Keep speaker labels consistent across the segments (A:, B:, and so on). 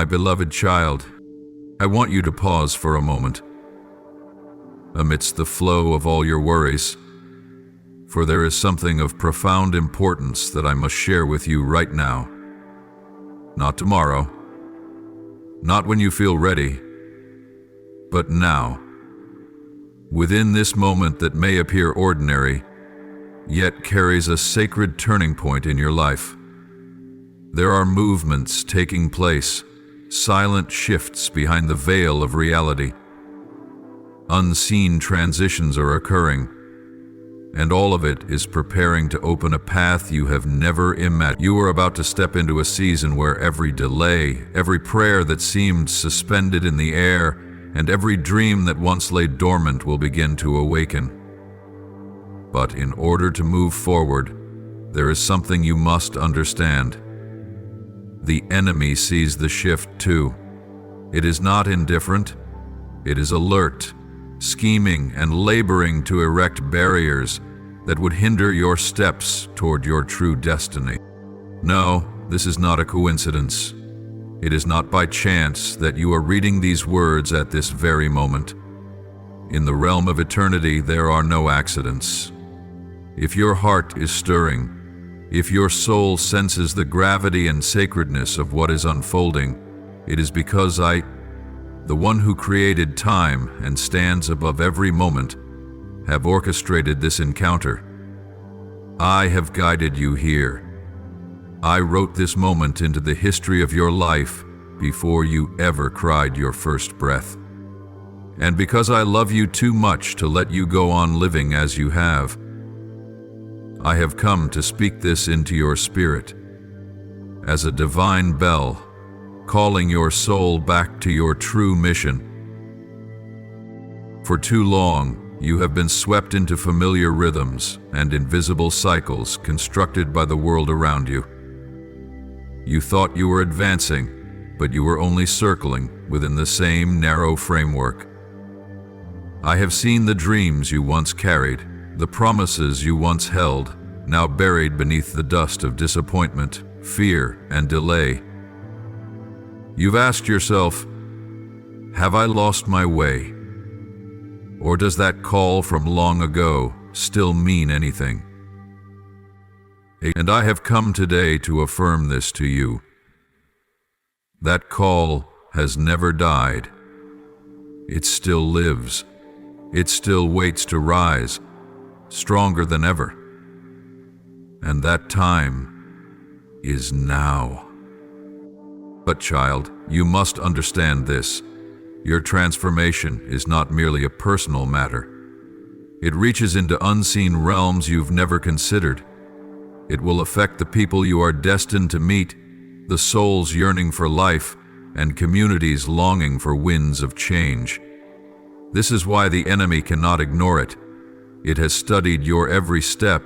A: My beloved child, I want you to pause for a moment, amidst the flow of all your worries, for there is something of profound importance that I must share with you right now. Not tomorrow, not when you feel ready, but now. Within this moment that may appear ordinary, yet carries a sacred turning point in your life. There are movements taking place, silent shifts behind the veil of reality. Unseen transitions are occurring, and all of it is preparing to open a path you have never imagined. You are about to step into a season where every delay, every prayer that seemed suspended in the air, and every dream that once lay dormant will begin to awaken. But in order to move forward, there is something you must understand. The enemy sees the shift too. It is not indifferent. It is alert, scheming and laboring to erect barriers that would hinder your steps toward your true destiny. No, this is not a coincidence. It is not by chance that you are reading these words at this very moment. In the realm of eternity, there are no accidents. If your heart is stirring, if your soul senses the gravity and sacredness of what is unfolding, it is because I, the one who created time and stands above every moment, have orchestrated this encounter. I have guided you here. I wrote this moment into the history of your life before you ever cried your first breath. And because I love you too much to let you go on living as you have, I have come to speak this into your spirit as a divine bell, calling your soul back to your true mission. For too long, you have been swept into familiar rhythms and invisible cycles constructed by the world around you. You thought you were advancing, but you were only circling within the same narrow framework. I have seen the dreams you once carried, the promises you once held, now buried beneath the dust of disappointment, fear, and delay. You've asked yourself, have I lost my way? Or does that call from long ago still mean anything? And I have come today to affirm this to you. That call has never died. It still lives. It still waits to rise, stronger than ever. And that time is now. But child, you must understand this. Your transformation is not merely a personal matter. It reaches into unseen realms you've never considered. It will affect the people you are destined to meet, the souls yearning for life, and communities longing for winds of change. This is why the enemy cannot ignore it. It has studied your every step,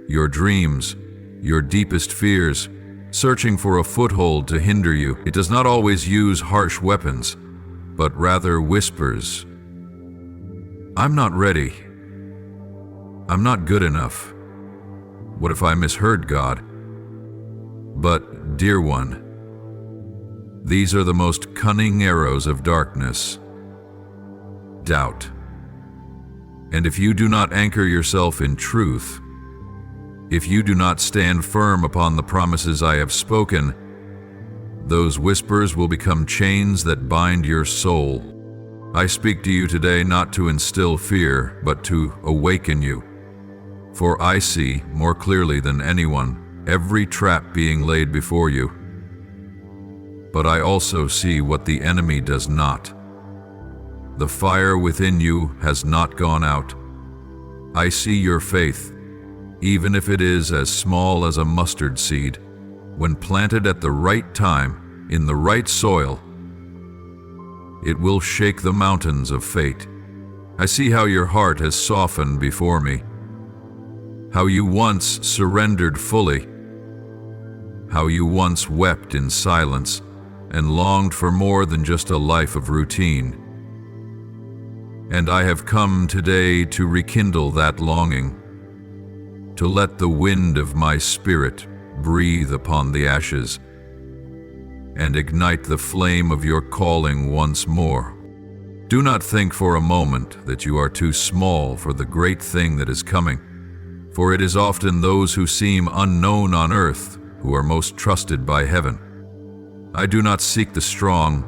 A: your dreams, your deepest fears, searching for a foothold to hinder you. It does not always use harsh weapons, but rather whispers. I'm not ready. I'm not good enough. What if I misheard God? But, dear one, these are the most cunning arrows of darkness. Doubt. And if you do not anchor yourself in truth, if you do not stand firm upon the promises I have spoken, those whispers will become chains that bind your soul. I speak to you today not to instill fear, but to awaken you. For I see, more clearly than anyone, every trap being laid before you. But I also see what the enemy does not. The fire within you has not gone out. I see your faith, even if it is as small as a mustard seed. When planted at the right time, in the right soil, it will shake the mountains of fate. I see how your heart has softened before me, how you once surrendered fully, how you once wept in silence and longed for more than just a life of routine. And I have come today to rekindle that longing, to let the wind of my spirit breathe upon the ashes. and ignite the flame of your calling once more. Do not think for a moment that you are too small for the great thing that is coming, for it is often those who seem unknown on earth who are most trusted by heaven. I do not seek the strong,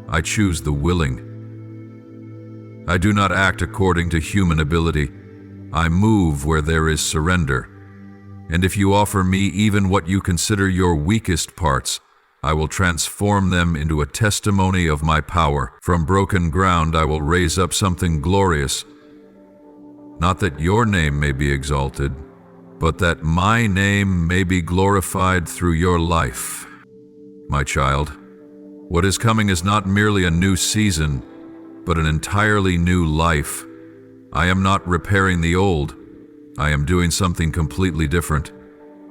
A: I choose the willing. I do not act according to human ability, I move where there is surrender. And if you offer me even what you consider your weakest parts, I will transform them into a testimony of my power. From broken ground I will raise up something glorious. Not that your name may be exalted, but that my name may be glorified through your life. My child, what is coming is not merely a new season, but an entirely new life. I am not repairing the old. I am doing something completely different.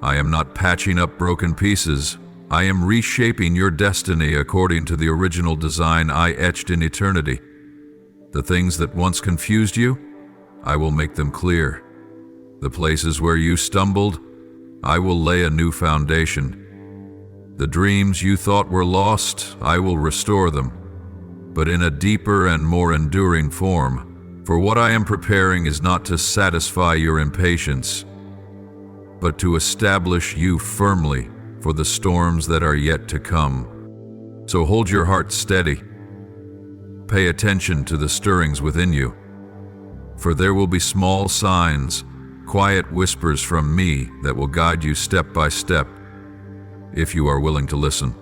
A: I am not patching up broken pieces. I am reshaping your destiny according to the original design I etched in eternity. The things that once confused you, I will make them clear. The places where you stumbled, I will lay a new foundation. The dreams you thought were lost, I will restore them, but in a deeper and more enduring form. For what I am preparing is not to satisfy your impatience, but to establish you firmly for the storms that are yet to come. So hold your heart steady. Pay attention to the stirrings within you, for there will be small signs, quiet whispers from me that will guide you step by step, if you are willing to listen.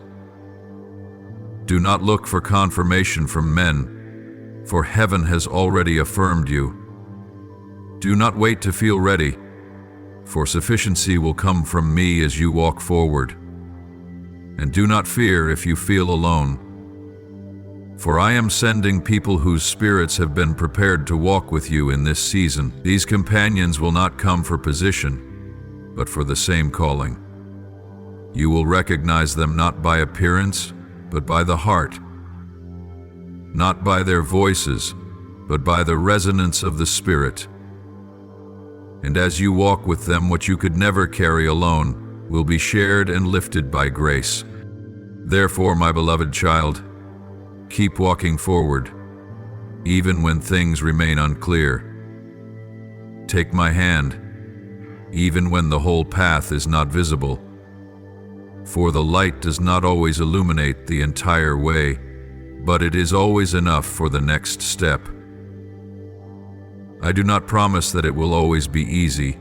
A: Do not look for confirmation from men, for heaven has already affirmed you. Do not wait to feel ready, for sufficiency will come from me as you walk forward. And do not fear if you feel alone, for I am sending people whose spirits have been prepared to walk with you in this season. These companions will not come for position, but for the same calling. You will recognize them not by appearance, but by the heart, not by their voices, but by the resonance of the Spirit. And as you walk with them, what you could never carry alone will be shared and lifted by grace. Therefore, my beloved child, keep walking forward, even when things remain unclear. Take my hand, even when the whole path is not visible. For the light does not always illuminate the entire way, but it is always enough for the next step. I do not promise that it will always be easy,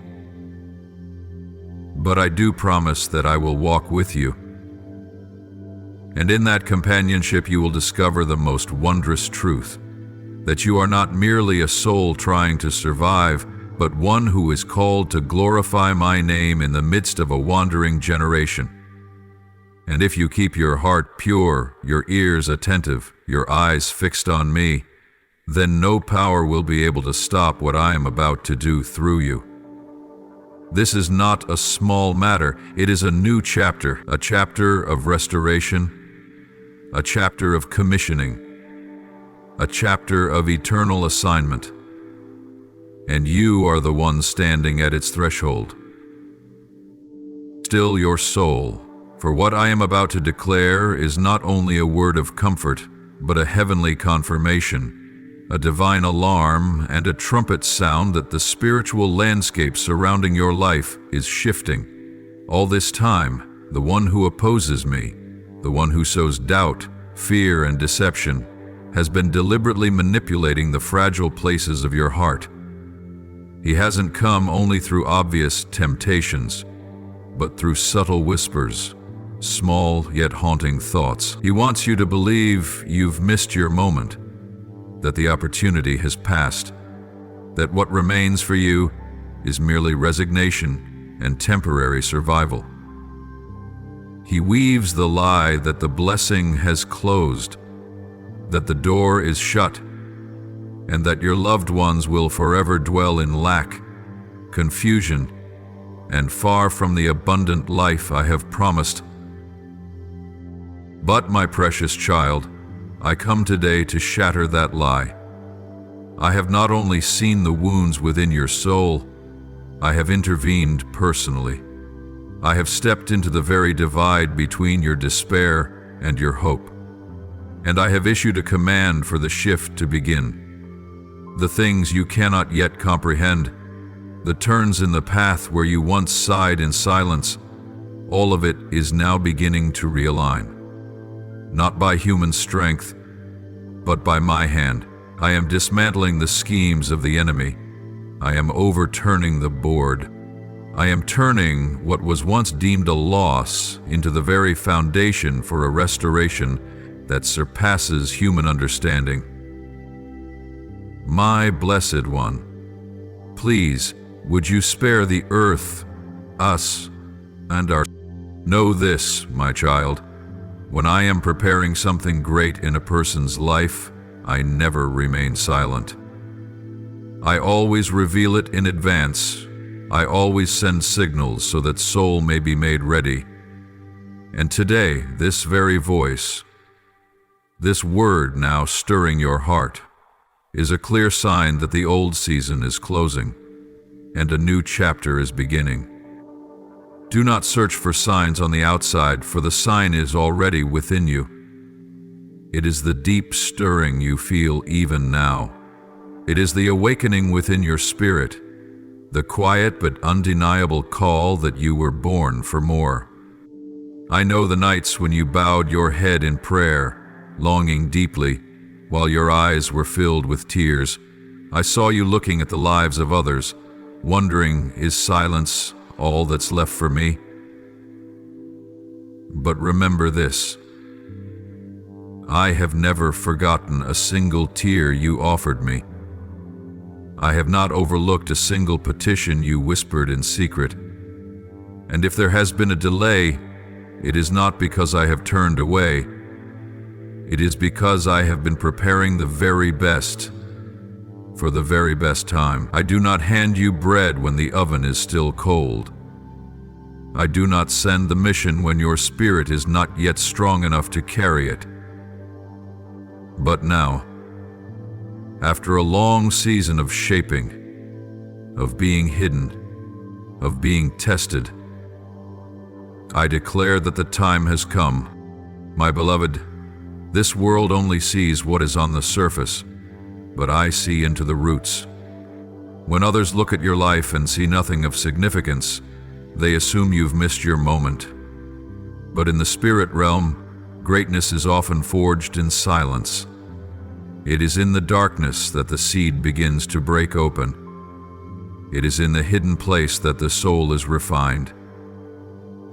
A: but I do promise that I will walk with you. And in that companionship you will discover the most wondrous truth, that you are not merely a soul trying to survive, but one who is called to glorify my name in the midst of a wandering generation. And if you keep your heart pure, your ears attentive, your eyes fixed on me, then no power will be able to stop what I am about to do through you. This is not a small matter. It is a new chapter, a chapter of restoration, a chapter of commissioning, a chapter of eternal assignment. And you are the one standing at its threshold. Still your soul, for what I am about to declare is not only a word of comfort, but a heavenly confirmation, a divine alarm, and a trumpet sound that the spiritual landscape surrounding your life is shifting. All this time, the one who opposes me, the one who sows doubt, fear, and deception, has been deliberately manipulating the fragile places of your heart. He hasn't come only through obvious temptations, but through subtle whispers, small yet haunting thoughts. He wants you to believe you've missed your moment, that the opportunity has passed, that what remains for you is merely resignation and temporary survival. He weaves the lie that the blessing has closed, that the door is shut, and that your loved ones will forever dwell in lack, confusion, and far from the abundant life I have promised. But, my precious child, I come today to shatter that lie. I have not only seen the wounds within your soul, I have intervened personally. I have stepped into the very divide between your despair and your hope. And I have issued a command for the shift to begin. The things you cannot yet comprehend, the turns in the path where you once sighed in silence, all of it is now beginning to realign. Not by human strength, but by my hand. I am dismantling the schemes of the enemy. I am overturning the board. I am turning what was once deemed a loss into the very foundation for a restoration that surpasses human understanding. My blessed one, please, would you spare the earth, us, and our... Know this, my child, when I am preparing something great in a person's life, I never remain silent. I always reveal it in advance. I always send signals so that soul may be made ready. And today, this very voice, this word now stirring your heart, is a clear sign that the old season is closing and a new chapter is beginning. Do not search for signs on the outside, for the sign is already within you. It is the deep stirring you feel even now. It is the awakening within your spirit, the quiet but undeniable call that you were born for more. I know the nights when you bowed your head in prayer, longing deeply, while your eyes were filled with tears. I saw you looking at the lives of others, wondering, is silence all that's left for me? But remember this: I have never forgotten a single tear you offered me. I have not overlooked a single petition you whispered in secret. And if there has been a delay, it is not because I have turned away. It is because I have been preparing the very best for the very best time. I do not hand you bread when the oven is still cold. I do not send the mission when your spirit is not yet strong enough to carry it. But now, after a long season of shaping, of being hidden, of being tested, I declare that the time has come. My beloved, this world only sees what is on the surface, but I see into the roots. When others look at your life and see nothing of significance, they assume you've missed your moment. But in the spirit realm, greatness is often forged in silence. It is in the darkness that the seed begins to break open. It is in the hidden place that the soul is refined.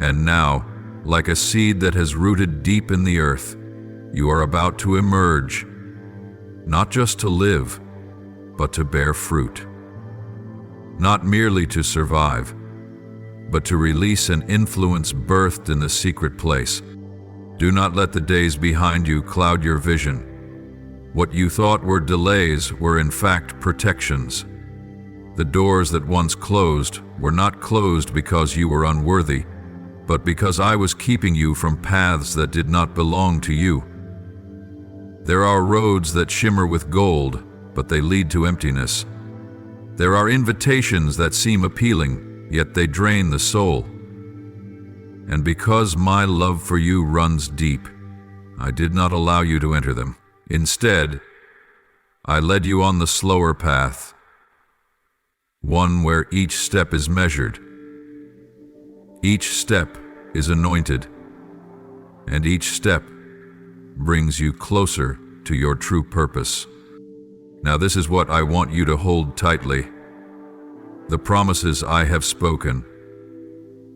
A: And now, like a seed that has rooted deep in the earth, you are about to emerge, not just to live, but to bear fruit. Not merely to survive, but to release an influence birthed in the secret place. Do not let the days behind you cloud your vision. What you thought were delays were in fact protections. The doors that once closed were not closed because you were unworthy, but because I was keeping you from paths that did not belong to you. There are roads that shimmer with gold, but they lead to emptiness. There are invitations that seem appealing, yet they drain the soul. And because my love for you runs deep, I did not allow you to enter them. Instead, I led you on the slower path, one where each step is measured, each step is anointed, and each step brings you closer to your true purpose. Now this is what I want you to hold tightly. The promises I have spoken,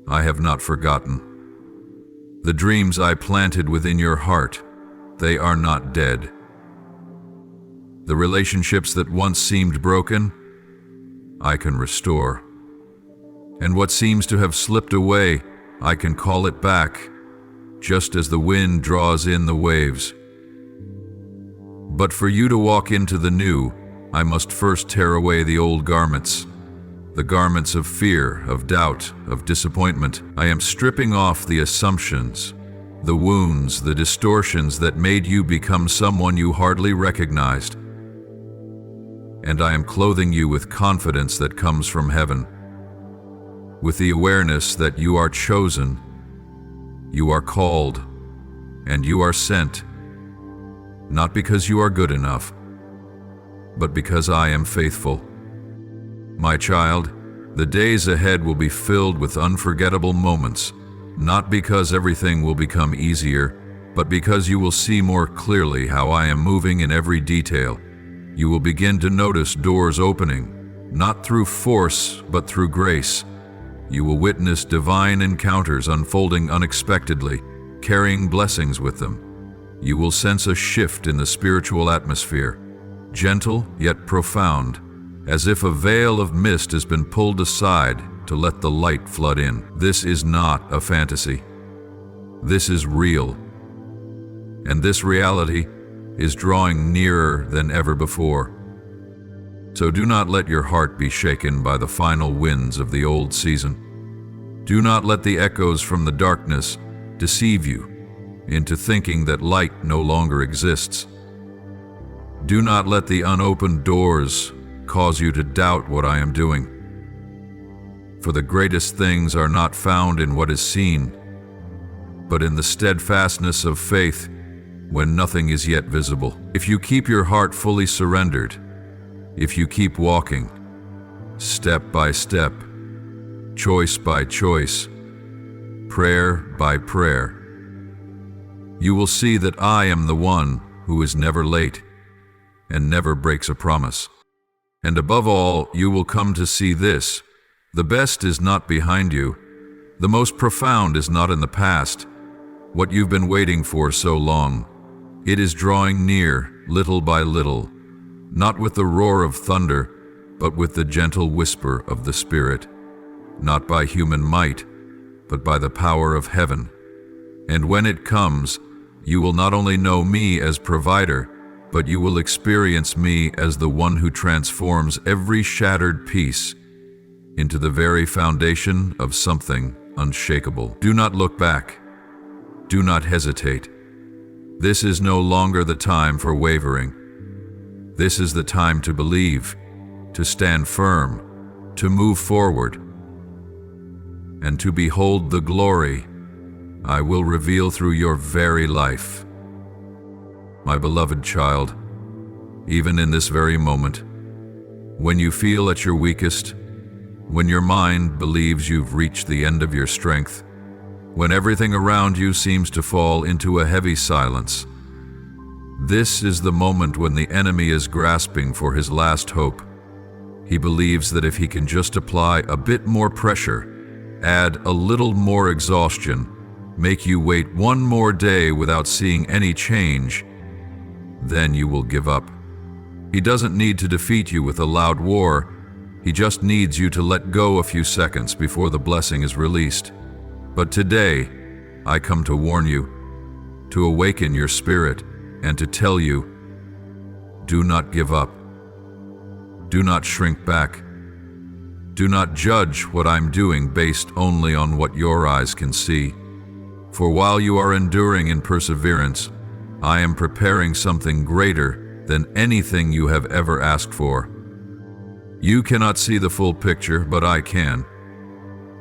A: I have not forgotten. The dreams I planted within your heart, they are not dead. The relationships that once seemed broken, I can restore. And what seems to have slipped away, I can call it back, just as the wind draws in the waves. But for you to walk into the new, I must first tear away the old garments, the garments of fear, of doubt, of disappointment. I am stripping off the assumptions, the wounds, the distortions that made you become someone you hardly recognized. And I am clothing you with confidence that comes from heaven, with the awareness that you are chosen, you are called, and you are sent, not because you are good enough, but because I am faithful. My child, the days ahead will be filled with unforgettable moments, not because everything will become easier, but because you will see more clearly how I am moving in every detail. You will begin to notice doors opening, not through force, but through grace. You will witness divine encounters unfolding unexpectedly, carrying blessings with them. You will sense a shift in the spiritual atmosphere, gentle yet profound, as if a veil of mist has been pulled aside to let the light flood in. This is not a fantasy. This is real. And this reality is drawing nearer than ever before. So do not let your heart be shaken by the final winds of the old season. Do not let the echoes from the darkness deceive you into thinking that light no longer exists. Do not let the unopened doors cause you to doubt what I am doing. For the greatest things are not found in what is seen, but in the steadfastness of faith when nothing is yet visible. If you keep your heart fully surrendered, if you keep walking, step by step, choice by choice, prayer by prayer, you will see that I am the one who is never late and never breaks a promise. And above all, you will come to see this: the best is not behind you, the most profound is not in the past, what you've been waiting for so long. It is drawing near, little by little, not with the roar of thunder, but with the gentle whisper of the Spirit, not by human might, but by the power of heaven. And when it comes, you will not only know me as provider, but you will experience me as the one who transforms every shattered piece into the very foundation of something unshakable. Do not look back. Do not hesitate. This is no longer the time for wavering. This is the time to believe, to stand firm, to move forward, and to behold the glory I will reveal through your very life. My beloved child, even in this very moment, when you feel at your weakest, when your mind believes you've reached the end of your strength, when everything around you seems to fall into a heavy silence, this is the moment when the enemy is grasping for his last hope. He believes that if he can just apply a bit more pressure, add a little more exhaustion, make you wait one more day without seeing any change, then you will give up. He doesn't need to defeat you with a loud war. He just needs you to let go a few seconds before the blessing is released. But today, I come to warn you, to awaken your spirit, and to tell you, do not give up. Do not shrink back. Do not judge what I'm doing based only on what your eyes can see. For while you are enduring in perseverance, I am preparing something greater than anything you have ever asked for. You cannot see the full picture, but I can.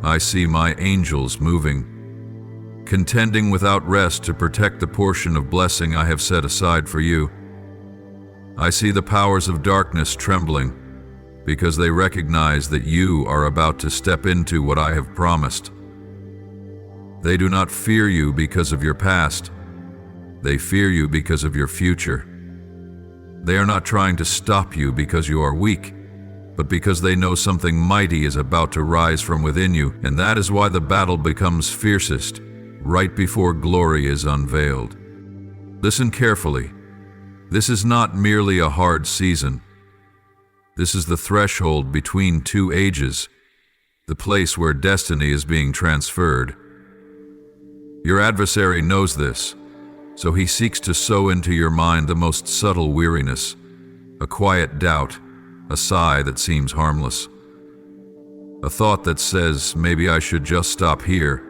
A: I see my angels moving, contending without rest to protect the portion of blessing I have set aside for you. I see the powers of darkness trembling because they recognize that you are about to step into what I have promised. They do not fear you because of your past. They fear you because of your future. They are not trying to stop you because you are weak, but because they know something mighty is about to rise from within you, and that is why the battle becomes fiercest, right before glory is unveiled. Listen carefully. This is not merely a hard season. This is the threshold between two ages, the place where destiny is being transferred. Your adversary knows this, so he seeks to sow into your mind the most subtle weariness, a quiet doubt, a sigh that seems harmless, a thought that says, maybe I should just stop here.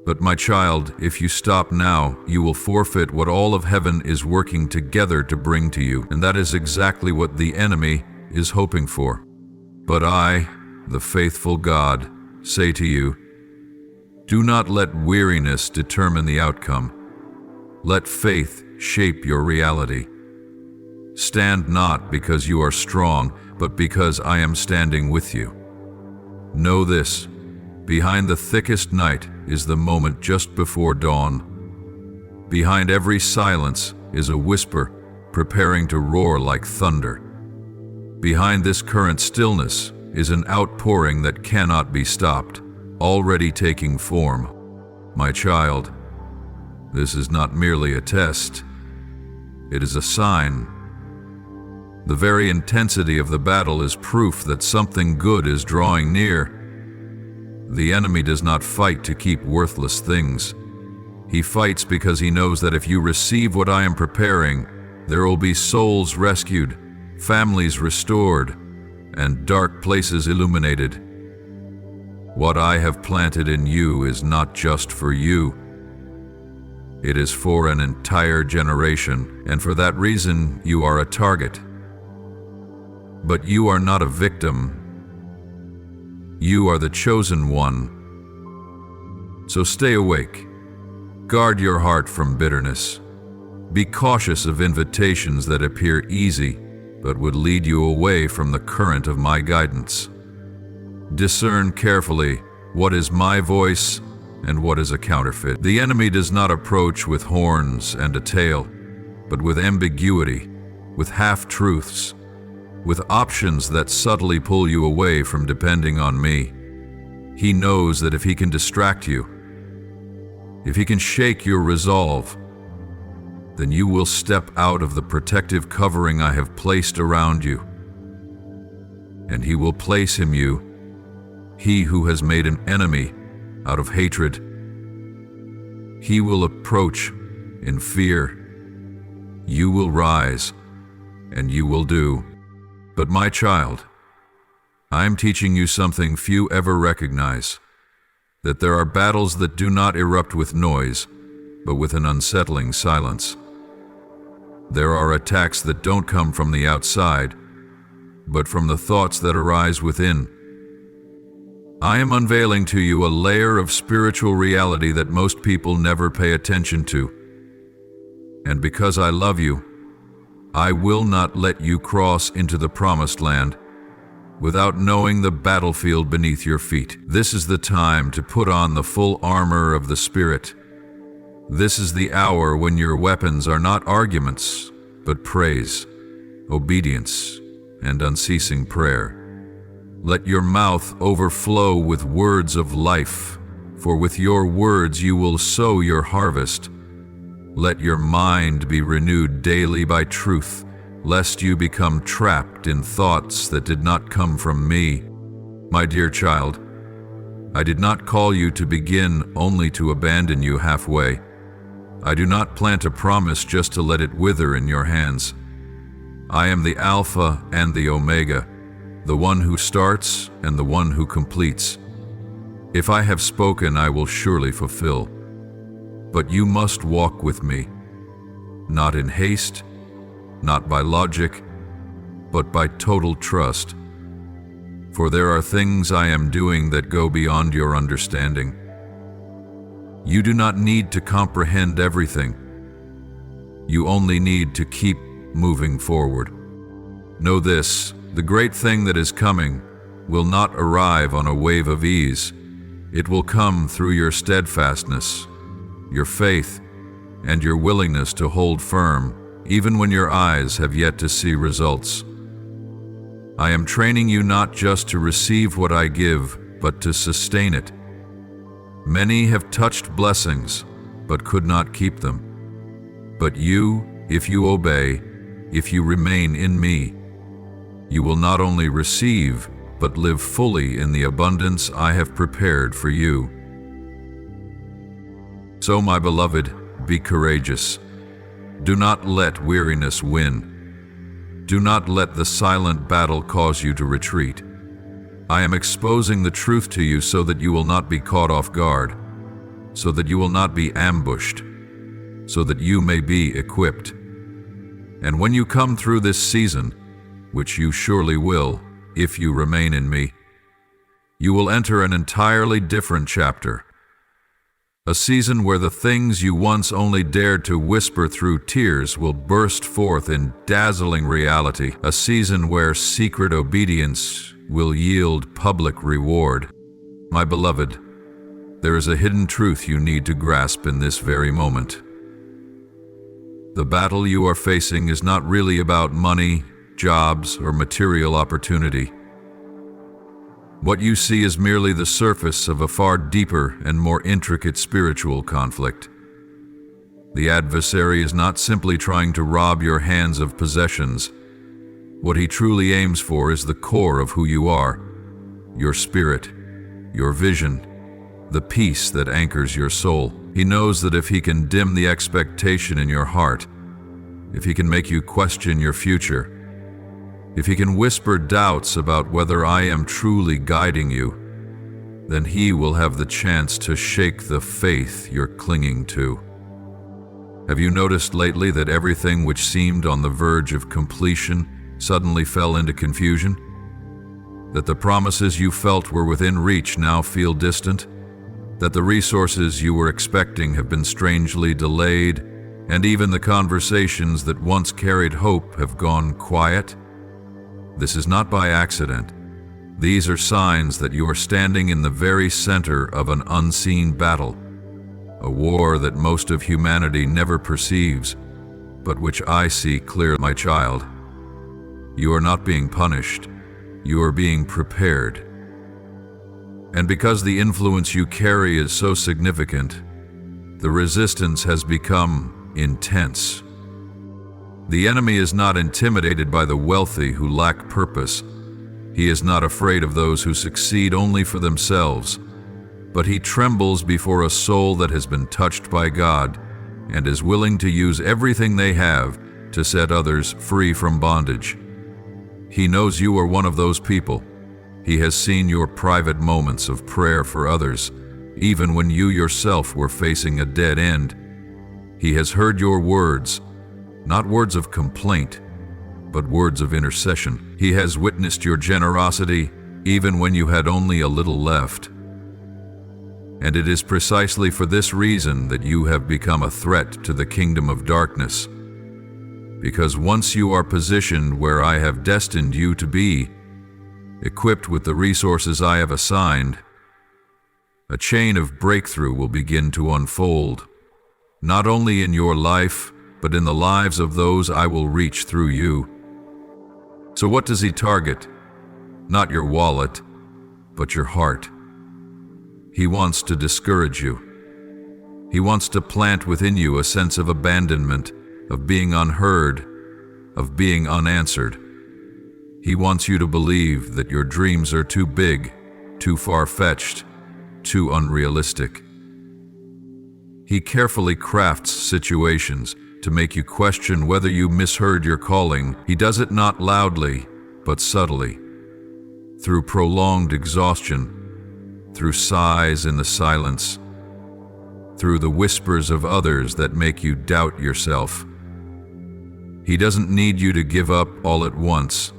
A: But my child, if you stop now, you will forfeit what all of heaven is working together to bring to you, and that is exactly what the enemy is hoping for. But I, the faithful God, say to you, do not let weariness determine the outcome. Let faith shape your reality. Stand not because you are strong, but because I am standing with you. Know this, behind the thickest night is the moment just before dawn. Behind every silence is a whisper preparing to roar like thunder. Behind this current stillness is an outpouring that cannot be stopped, already taking form. My child, this is not merely a test. It is a sign. The very intensity of the battle is proof that something good is drawing near. The enemy does not fight to keep worthless things. He fights because he knows that if you receive what I am preparing, there will be souls rescued, families restored, and dark places illuminated. What I have planted in you is not just for you. It is for an entire generation, and for that reason you are a target. But you are not a victim. You are the chosen one. So stay awake. Guard your heart from bitterness. Be cautious of invitations that appear easy, but would lead you away from the current of my guidance. Discern carefully what is my voice and what is a counterfeit. The enemy does not approach with horns and a tail, but with ambiguity, with half-truths, with options that subtly pull you away from depending on me. He knows that if he can distract you, if he can shake your resolve, then you will step out of the protective covering I have placed around you. And he will place in you, he who has made an enemy out of hatred. He will approach in fear. You will rise, and you will do. But my child, I am teaching you something few ever recognize, that there are battles that do not erupt with noise, but with an unsettling silence. There are attacks that don't come from the outside, but from the thoughts that arise within. I am unveiling to you a layer of spiritual reality that most people never pay attention to. And because I love you, I will not let you cross into the promised land without knowing the battlefield beneath your feet. This is the time to put on the full armor of the Spirit. This is the hour when your weapons are not arguments, but praise, obedience, and unceasing prayer. Let your mouth overflow with words of life, for with your words you will sow your harvest. Let your mind be renewed daily by truth, lest you become trapped in thoughts that did not come from me. My dear child, I did not call you to begin only to abandon you halfway. I do not plant a promise just to let it wither in your hands. I am the Alpha and the Omega, the one who starts and the one who completes. If I have spoken, I will surely fulfill. But you must walk with me, not in haste, not by logic, but by total trust. For there are things I am doing that go beyond your understanding. You do not need to comprehend everything. You only need to keep moving forward. Know this, the great thing that is coming will not arrive on a wave of ease. It will come through your steadfastness, your faith, and your willingness to hold firm, even when your eyes have yet to see results. I am training you not just to receive what I give, but to sustain it. Many have touched blessings, but could not keep them. But you, if you obey, if you remain in me, you will not only receive, but live fully in the abundance I have prepared for you. So, my beloved, be courageous. Do not let weariness win. Do not let the silent battle cause you to retreat. I am exposing the truth to you so that you will not be caught off guard, so that you will not be ambushed, so that you may be equipped. And when you come through this season, which you surely will, if you remain in me, you will enter an entirely different chapter. A season where the things you once only dared to whisper through tears will burst forth in dazzling reality. A season where secret obedience will yield public reward. My beloved, there is a hidden truth you need to grasp in this very moment. The battle you are facing is not really about money, jobs, or material opportunity. What you see is merely the surface of a far deeper and more intricate spiritual conflict. The adversary is not simply trying to rob your hands of possessions. What he truly aims for is the core of who you are, your spirit, your vision, the peace that anchors your soul. He knows that if he can dim the expectation in your heart, if he can make you question your future, if he can whisper doubts about whether I am truly guiding you, then he will have the chance to shake the faith you're clinging to. Have you noticed lately that everything which seemed on the verge of completion suddenly fell into confusion? That the promises you felt were within reach now feel distant? That the resources you were expecting have been strangely delayed, and even the conversations that once carried hope have gone quiet? This is not by accident. These are signs that you are standing in the very center of an unseen battle, a war that most of humanity never perceives, but which I see clear, my child. You are not being punished. You are being prepared. And because the influence you carry is so significant, the resistance has become intense. The enemy is not intimidated by the wealthy who lack purpose. He is not afraid of those who succeed only for themselves, but he trembles before a soul that has been touched by God and is willing to use everything they have to set others free from bondage. He knows you are one of those people. He has seen your private moments of prayer for others, even when you yourself were facing a dead end. He has heard your words, not words of complaint, but words of intercession. He has witnessed your generosity, even when you had only a little left. And it is precisely for this reason that you have become a threat to the kingdom of darkness. Because once you are positioned where I have destined you to be, equipped with the resources I have assigned, a chain of breakthrough will begin to unfold, not only in your life, but in the lives of those I will reach through you. So what does he target? Not your wallet, but your heart. He wants to discourage you. He wants to plant within you a sense of abandonment, of being unheard, of being unanswered. He wants you to believe that your dreams are too big, too far-fetched, too unrealistic. He carefully crafts situations to make you question whether you misheard your calling. He does it not loudly, but subtly, through prolonged exhaustion, through sighs in the silence, through the whispers of others that make you doubt yourself. He doesn't need you to give up all at once.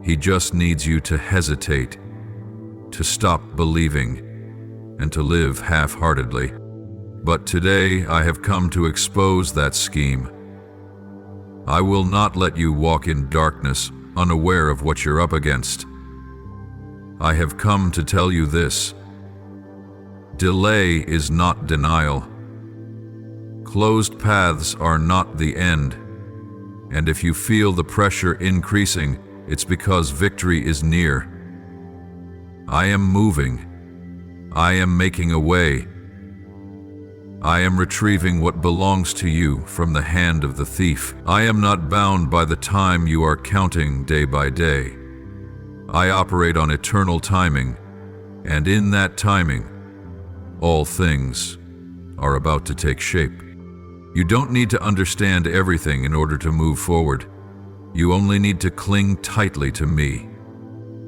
A: He just needs you to hesitate, to stop believing, and to live half-heartedly. But today I have come to expose that scheme. I will not let you walk in darkness, unaware of what you're up against. I have come to tell you this: delay is not denial. Closed paths are not the end. And if you feel the pressure increasing, it's because victory is near. I am moving. I am making a way. I am retrieving what belongs to you from the hand of the thief. I am not bound by the time you are counting day by day. I operate on eternal timing, and in that timing, all things are about to take shape. You don't need to understand everything in order to move forward. You only need to cling tightly to me.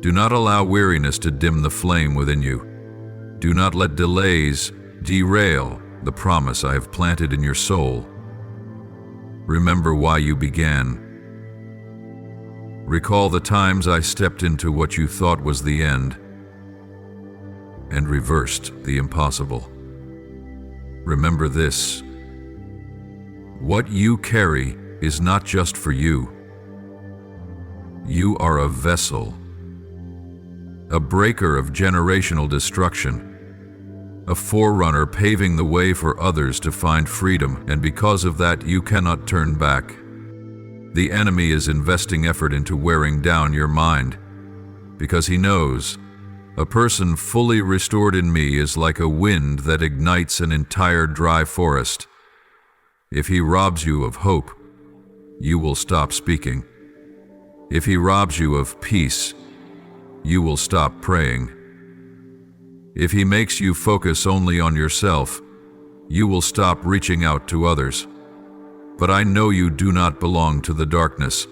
A: Do not allow weariness to dim the flame within you. Do not let delays derail the promise I have planted in your soul. Remember why you began. Recall the times I stepped into what you thought was the end and reversed the impossible. Remember this: what you carry is not just for you. You are a vessel, a breaker of generational destruction, a forerunner paving the way for others to find freedom, and because of that, you cannot turn back. The enemy is investing effort into wearing down your mind, because he knows a person fully restored in me is like a wind that ignites an entire dry forest. If he robs you of hope, you will stop speaking. If he robs you of peace, you will stop praying. If he makes you focus only on yourself, you will stop reaching out to others. But I know you do not belong to the darkness.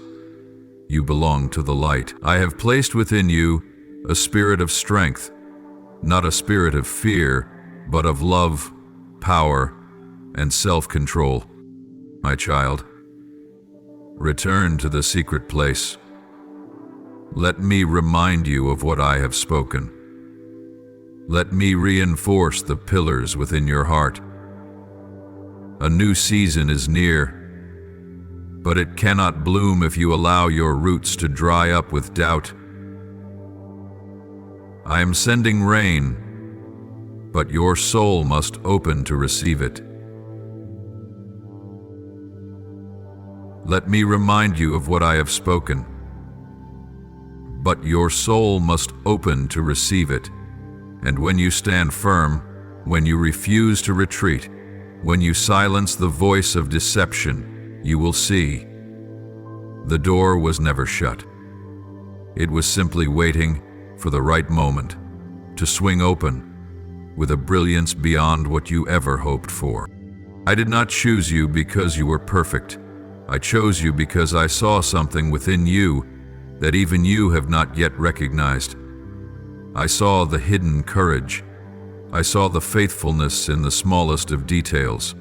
A: You belong to the light. I have placed within you a spirit of strength, not a spirit of fear, but of love, power, and self-control. My child, return to the secret place. Let me remind you of what I have spoken. Let me reinforce the pillars within your heart. A new season is near, but it cannot bloom if you allow your roots to dry up with doubt. I am sending rain, but your soul must open to receive it. Let me remind you of what I have spoken, but your soul must open to receive it. And when you stand firm, when you refuse to retreat, when you silence the voice of deception, you will see the door was never shut. It was simply waiting for the right moment to swing open with a brilliance beyond what you ever hoped for. I did not choose you because you were perfect. I chose you because I saw something within you that even you have not yet recognized. I saw the hidden courage. I saw the faithfulness in the smallest of details.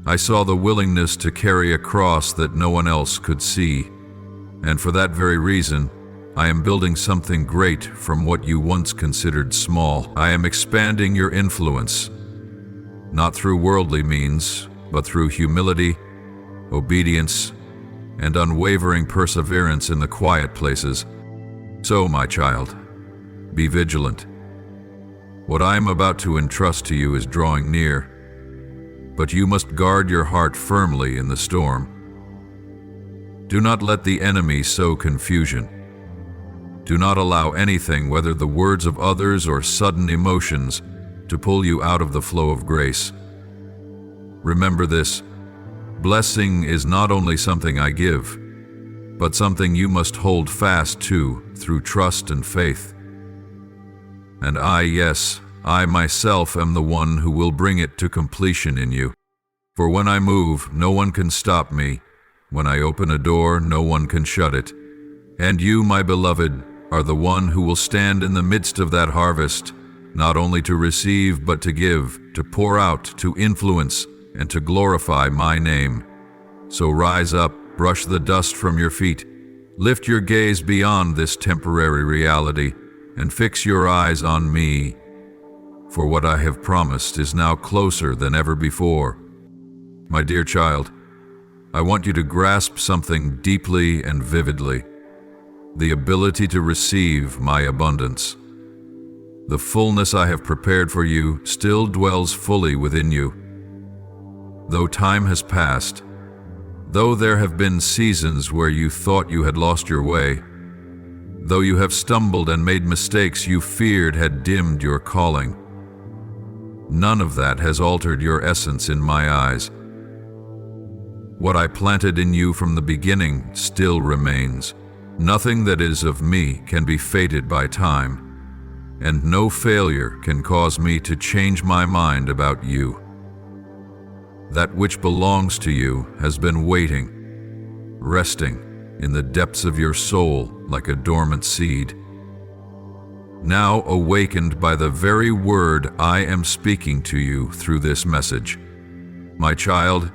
A: I saw the willingness to carry a cross that no one else could see. And for that very reason, I am building something great from what you once considered small. I am expanding your influence, not through worldly means, but through humility, obedience, and unwavering perseverance in the quiet places. So, my child, be vigilant. What I am about to entrust to you is drawing near, but you must guard your heart firmly in the storm. Do not let the enemy sow confusion. Do not allow anything, whether the words of others or sudden emotions, to pull you out of the flow of grace. Remember this: blessing is not only something I give, but something you must hold fast to through trust and faith. And yes, I myself am the one who will bring it to completion in you. For when I move, no one can stop me. When I open a door, no one can shut it. And you, my beloved, are the one who will stand in the midst of that harvest, not only to receive, but to give, to pour out, to influence, and to glorify my name. So rise up, brush the dust from your feet, lift your gaze beyond this temporary reality, and fix your eyes on me. For what I have promised is now closer than ever before. My dear child, I want you to grasp something deeply and vividly: the ability to receive my abundance. The fullness I have prepared for you still dwells fully within you. Though time has passed, though there have been seasons where you thought you had lost your way, though you have stumbled and made mistakes you feared had dimmed your calling, none of that has altered your essence in my eyes. What I planted in you from the beginning still remains. Nothing that is of me can be fated by time, and no failure can cause me to change my mind about you. That which belongs to you has been waiting, resting in the depths of your soul like a dormant seed. Now awakened by the very word I am speaking to you through this message. My child,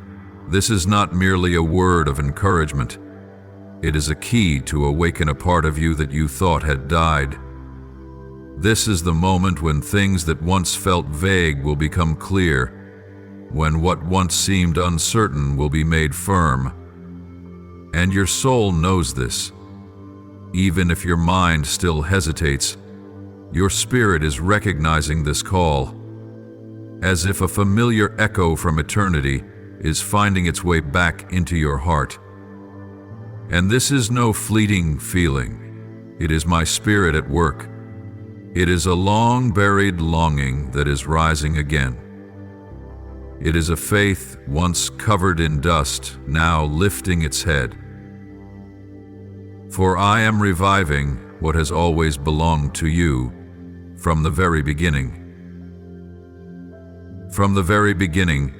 A: this is not merely a word of encouragement. It is a key to awaken a part of you that you thought had died. This is the moment when things that once felt vague will become clear, when what once seemed uncertain will be made firm. And your soul knows this. Even if your mind still hesitates, your spirit is recognizing this call, as if a familiar echo from eternity is finding its way back into your heart. And this is no fleeting feeling. It is my spirit at work. It is a long-buried longing that is rising again. It is a faith once covered in dust, now lifting its head. For I am reviving what has always belonged to you from the very beginning. From the very beginning,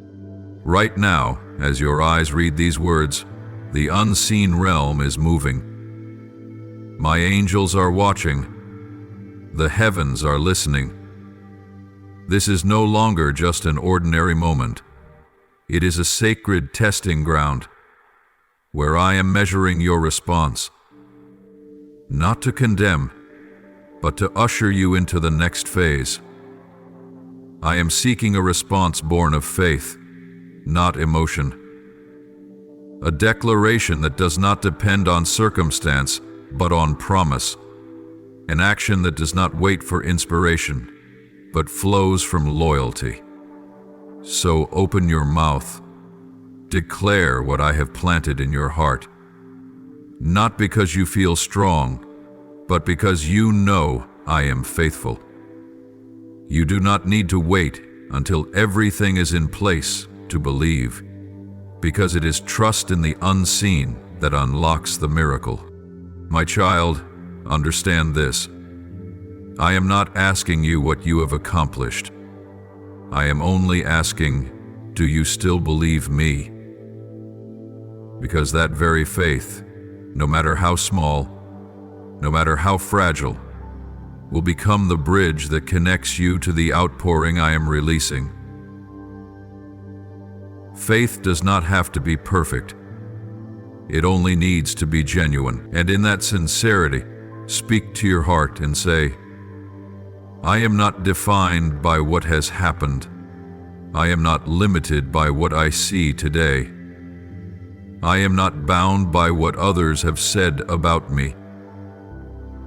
A: right now, as your eyes read these words, the unseen realm is moving. My angels are watching. The heavens are listening. This is no longer just an ordinary moment. It is a sacred testing ground where I am measuring your response, not to condemn, but to usher you into the next phase. I am seeking a response born of faith, not emotion. A declaration that does not depend on circumstance, but on promise. An action that does not wait for inspiration, but flows from loyalty. So open your mouth. Declare what I have planted in your heart. Not because you feel strong, but because you know I am faithful. You do not need to wait until everything is in place to believe, because it is trust in the unseen that unlocks the miracle. My child, understand this. I am not asking you what you have accomplished. I am only asking, do you still believe me? Because that very faith, no matter how small, no matter how fragile, will become the bridge that connects you to the outpouring I am releasing. Faith does not have to be perfect. It only needs to be genuine. And in that sincerity, speak to your heart and say, I am not defined by what has happened. I am not limited by what I see today. I am not bound by what others have said about me.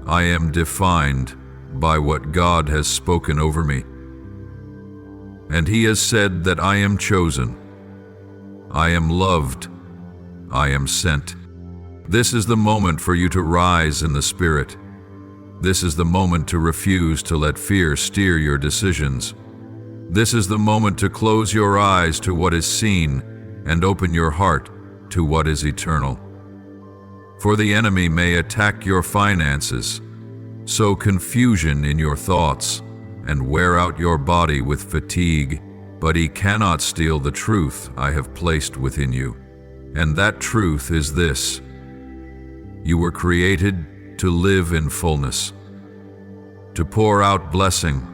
A: I am defined by what God has spoken over me. And He has said that I am chosen. I am loved. I am sent. This is the moment for you to rise in the Spirit. This is the moment to refuse to let fear steer your decisions. This is the moment to close your eyes to what is seen and open your heart to what is eternal. For the enemy may attack your finances, sow confusion in your thoughts, and wear out your body with fatigue, but he cannot steal the truth I have placed within you. And that truth is this: you were created to live in fullness, to pour out blessing,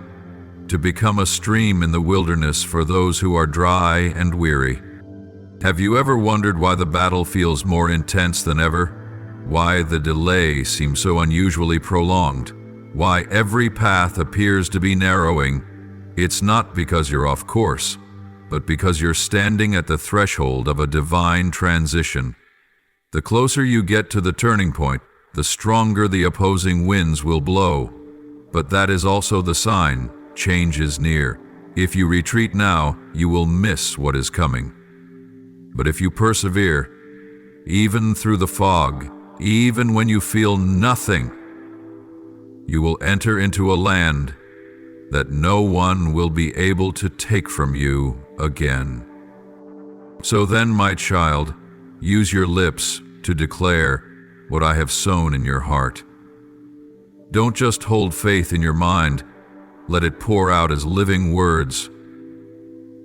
A: to become a stream in the wilderness for those who are dry and weary. Have you ever wondered why the battle feels more intense than ever? Why the delay seems so unusually prolonged? Why every path appears to be narrowing? It's not because you're off course, but because you're standing at the threshold of a divine transition. The closer you get to the turning point, the stronger the opposing winds will blow. But that is also the sign change is near. If you retreat now, you will miss what is coming. But if you persevere, even through the fog, even when you feel nothing, you will enter into a land that no one will be able to take from you again. So then, my child, use your lips to declare what I have sown in your heart. Don't just hold faith in your mind, let it pour out as living words.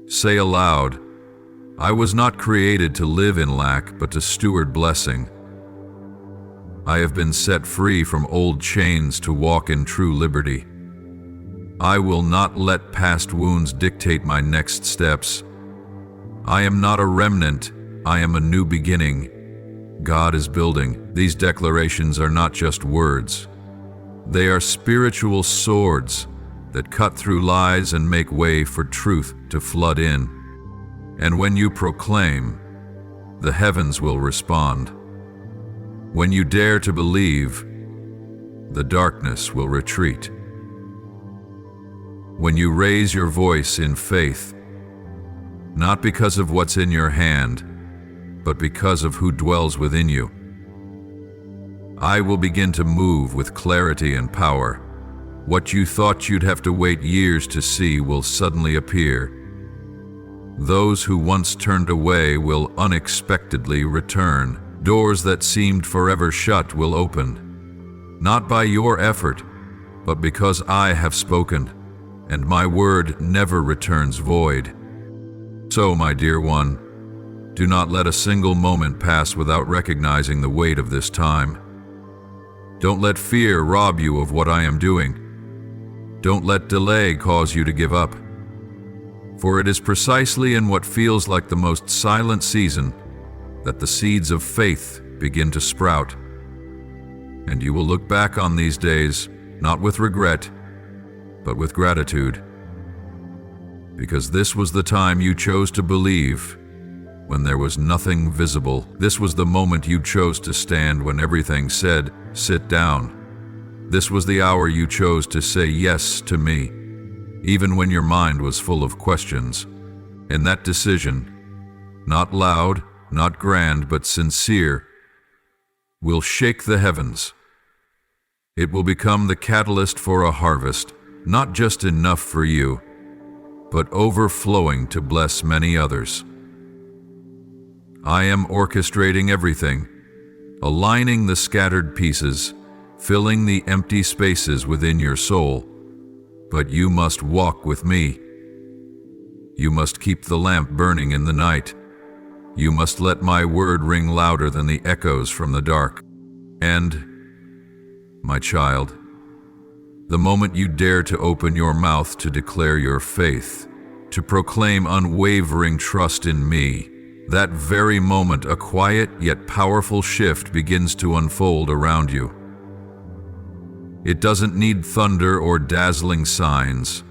A: Say aloud, I was not created to live in lack, but to steward blessing. I have been set free from old chains to walk in true liberty. I will not let past wounds dictate my next steps. I am not a remnant, I am a new beginning. God is building. These declarations are not just words. They are spiritual swords that cut through lies and make way for truth to flood in. And when you proclaim, the heavens will respond. When you dare to believe, the darkness will retreat. When you raise your voice in faith, not because of what's in your hand, but because of who dwells within you, I will begin to move with clarity and power. What you thought you'd have to wait years to see will suddenly appear. Those who once turned away will unexpectedly return. Doors that seemed forever shut will open, not by your effort, but because I have spoken, and my word never returns void. So, my dear one, do not let a single moment pass without recognizing the weight of this time. Don't let fear rob you of what I am doing. Don't let delay cause you to give up. For it is precisely in what feels like the most silent season that the seeds of faith begin to sprout. And you will look back on these days, not with regret, but with gratitude. Because this was the time you chose to believe when there was nothing visible. This was the moment you chose to stand when everything said, "Sit down." This was the hour you chose to say yes to me, even when your mind was full of questions. And that decision, not loud, not grand, but sincere, will shake the heavens. It will become the catalyst for a harvest, not just enough for you, but overflowing to bless many others. I am orchestrating everything, aligning the scattered pieces, filling the empty spaces within your soul. But you must walk with me. You must keep the lamp burning in the night. You must let my word ring louder than the echoes from the dark. And, my child, the moment you dare to open your mouth to declare your faith, to proclaim unwavering trust in me, that very moment a quiet yet powerful shift begins to unfold around you. It doesn't need thunder or dazzling signs,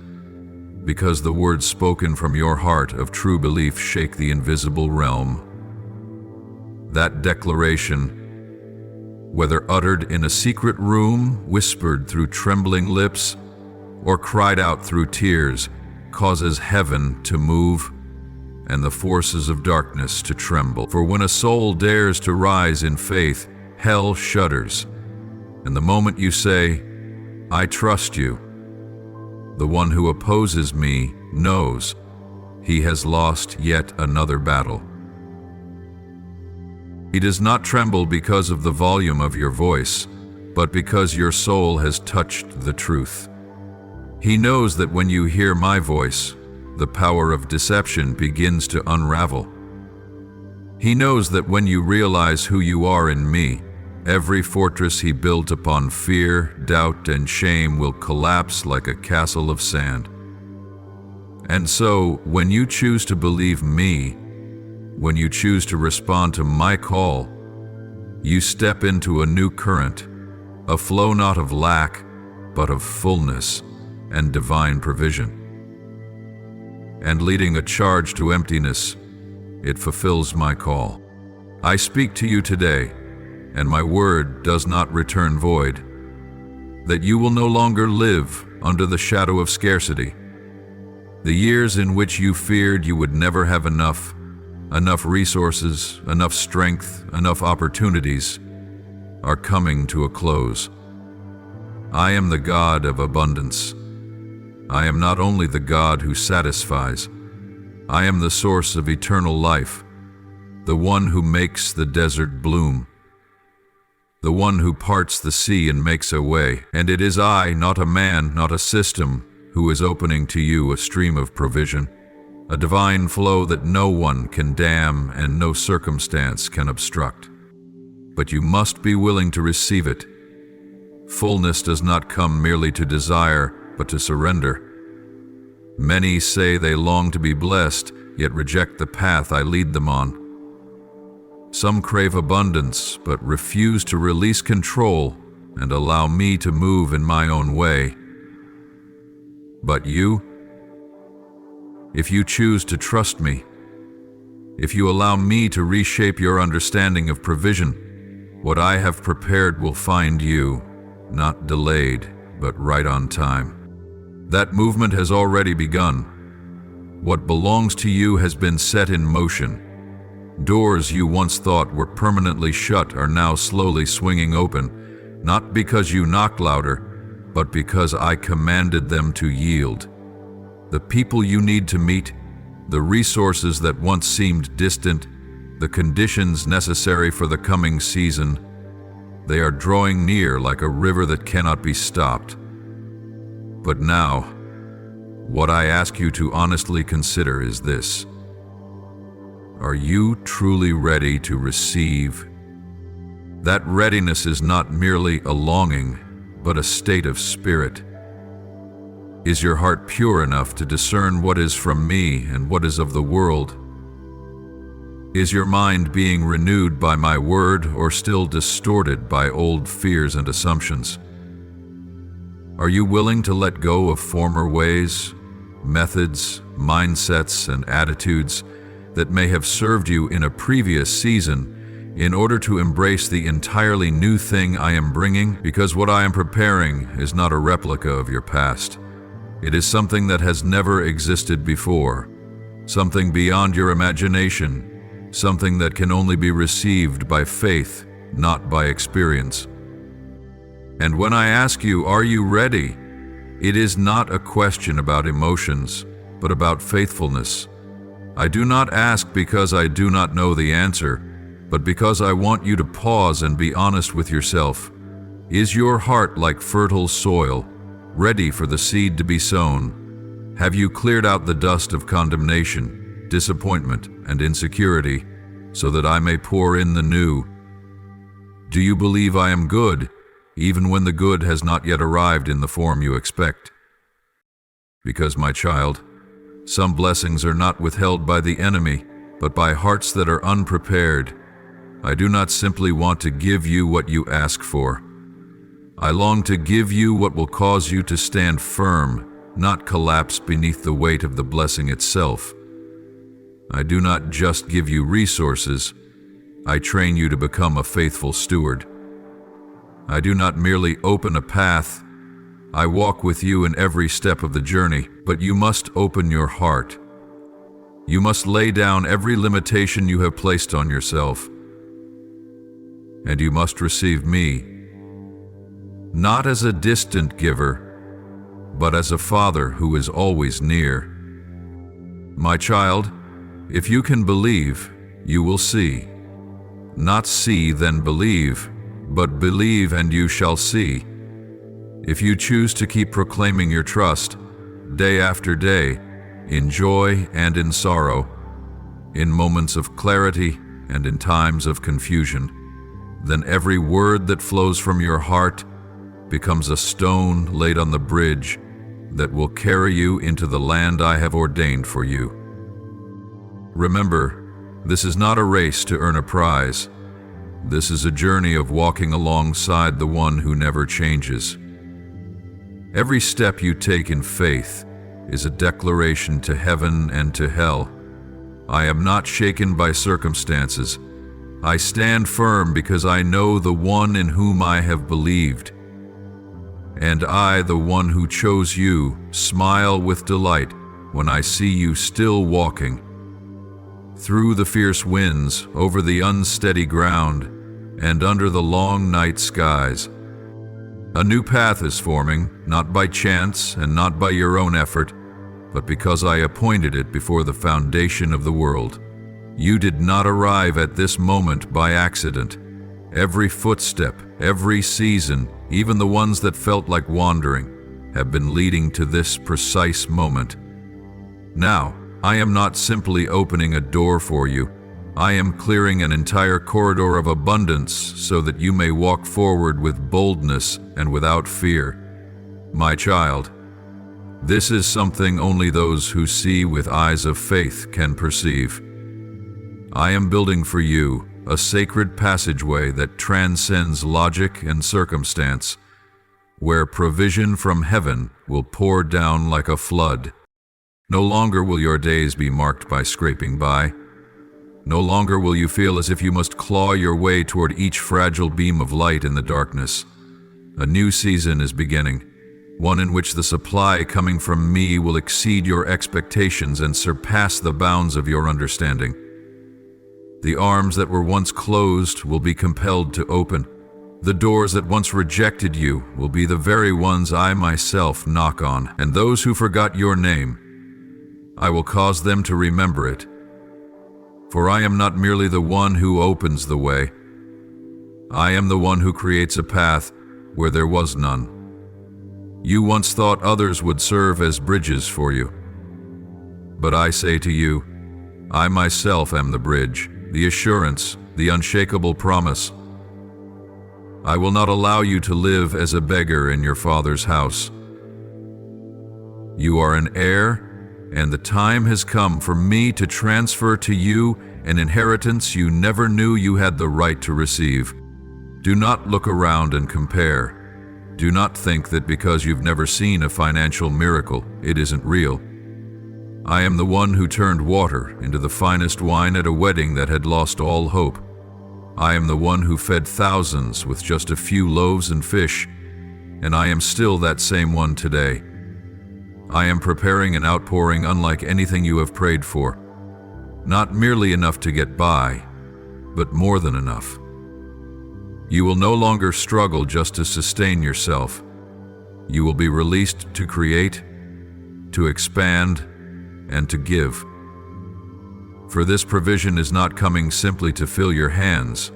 A: because the words spoken from your heart of true belief shake the invisible realm. That declaration, whether uttered in a secret room, whispered through trembling lips, or cried out through tears, causes heaven to move and the forces of darkness to tremble. For when a soul dares to rise in faith, hell shudders. And the moment you say, "I trust you," the one who opposes me knows he has lost yet another battle. He does not tremble because of the volume of your voice, but because your soul has touched the truth. He knows that when you hear my voice, the power of deception begins to unravel. He knows that when you realize who you are in me, every fortress he built upon fear, doubt, and shame will collapse like a castle of sand. And so, when you choose to believe me, when you choose to respond to my call, you step into a new current, a flow not of lack, but of fullness and divine provision. And leading a charge to emptiness, it fulfills my call. I speak to you today, and my word does not return void, that you will no longer live under the shadow of scarcity. The years in which you feared you would never have enough resources, enough strength, enough opportunities, are coming to a close. I am the God of abundance. I am not only the God who satisfies, I am the source of eternal life, the one who makes the desert bloom, the one who parts the sea and makes a way. And it is I, not a man, not a system, who is opening to you a stream of provision, a divine flow that no one can dam and no circumstance can obstruct. But you must be willing to receive it. Fullness does not come merely to desire, but to surrender. Many say they long to be blessed, yet reject the path I lead them on. Some crave abundance, but refuse to release control and allow me to move in my own way. But you, if you choose to trust me, If you allow me to reshape your understanding of provision, what I have prepared will find you, not delayed, but right on time. That movement has already begun. What belongs to you has been set in motion. Doors you once thought were permanently shut are now slowly swinging open, not because you knocked louder, but because I commanded them to yield. The people you need to meet, the resources that once seemed distant, the conditions necessary for the coming season, they are drawing near like a river that cannot be stopped. But now, what I ask you to honestly consider is this. Are you truly ready to receive? That readiness is not merely a longing, but a state of spirit. Is your heart pure enough to discern what is from me and what is of the world? Is your mind being renewed by my word or still distorted by old fears and assumptions? Are you willing to let go of former ways, methods, mindsets, and attitudes that may have served you in a previous season in order to embrace the entirely new thing I am bringing? Because what I am preparing is not a replica of your past. It is something that has never existed before, something beyond your imagination, something that can only be received by faith, not by experience. And when I ask you, are you ready? It is not a question about emotions, but about faithfulness. I do not ask because I do not know the answer, but because I want you to pause and be honest with yourself. Is your heart like fertile soil, ready for the seed to be sown? Have you cleared out the dust of condemnation, disappointment, and insecurity, so that I may pour in the new? Do you believe I am good, even when the good has not yet arrived in the form you expect? Because, my child, some blessings are not withheld by the enemy, but by hearts that are unprepared. I do not simply want to give you what you ask for. I long to give you what will cause you to stand firm, not collapse beneath the weight of the blessing itself. I do not just give you resources, I train you to become a faithful steward. I do not merely open a path, I walk with you in every step of the journey, but you must open your heart. You must lay down every limitation you have placed on yourself. And you must receive me, not as a distant giver, but as a father who is always near. My child, if you can believe, you will see. Not see, then believe, but believe and you shall see. If you choose to keep proclaiming your trust, day after day, in joy and in sorrow, in moments of clarity and in times of confusion, then every word that flows from your heart becomes a stone laid on the bridge that will carry you into the land I have ordained for you. Remember, this is not a race to earn a prize. This is a journey of walking alongside the one who never changes. Every step you take in faith is a declaration to heaven and to hell. I am not shaken by circumstances. I stand firm because I know the one in whom I have believed. And I, the one who chose you, smile with delight when I see you still walking. Through the fierce winds, over the unsteady ground, and under the long night skies. A new path is forming, not by chance and not by your own effort, but because I appointed it before the foundation of the world. You did not arrive at this moment by accident. Every footstep, every season, even the ones that felt like wandering, have been leading to this precise moment. Now, I am not simply opening a door for you. I am clearing an entire corridor of abundance so that you may walk forward with boldness and without fear. My child, this is something only those who see with eyes of faith can perceive. I am building for you a sacred passageway that transcends logic and circumstance, where provision from heaven will pour down like a flood. No longer will your days be marked by scraping by. No longer will you feel as if you must claw your way toward each fragile beam of light in the darkness. A new season is beginning, one in which the supply coming from me will exceed your expectations and surpass the bounds of your understanding. The arms that were once closed will be compelled to open. The doors that once rejected you will be the very ones I myself knock on, and those who forgot your name, I will cause them to remember it. For I am not merely the one who opens the way. I am the one who creates a path where there was none. You once thought others would serve as bridges for you. But I say to you, I myself am the bridge, the assurance, the unshakable promise. I will not allow you to live as a beggar in your Father's house. You are an heir, and the time has come for me to transfer to you an inheritance you never knew you had the right to receive. Do not look around and compare. Do not think that because you've never seen a financial miracle, it isn't real. I am the one who turned water into the finest wine at a wedding that had lost all hope. I am the one who fed thousands with just a few loaves and fish, and I am still that same one today. I am preparing an outpouring unlike anything you have prayed for. Not merely enough to get by, but more than enough. You will no longer struggle just to sustain yourself. You will be released to create, to expand, and to give. For this provision is not coming simply to fill your hands,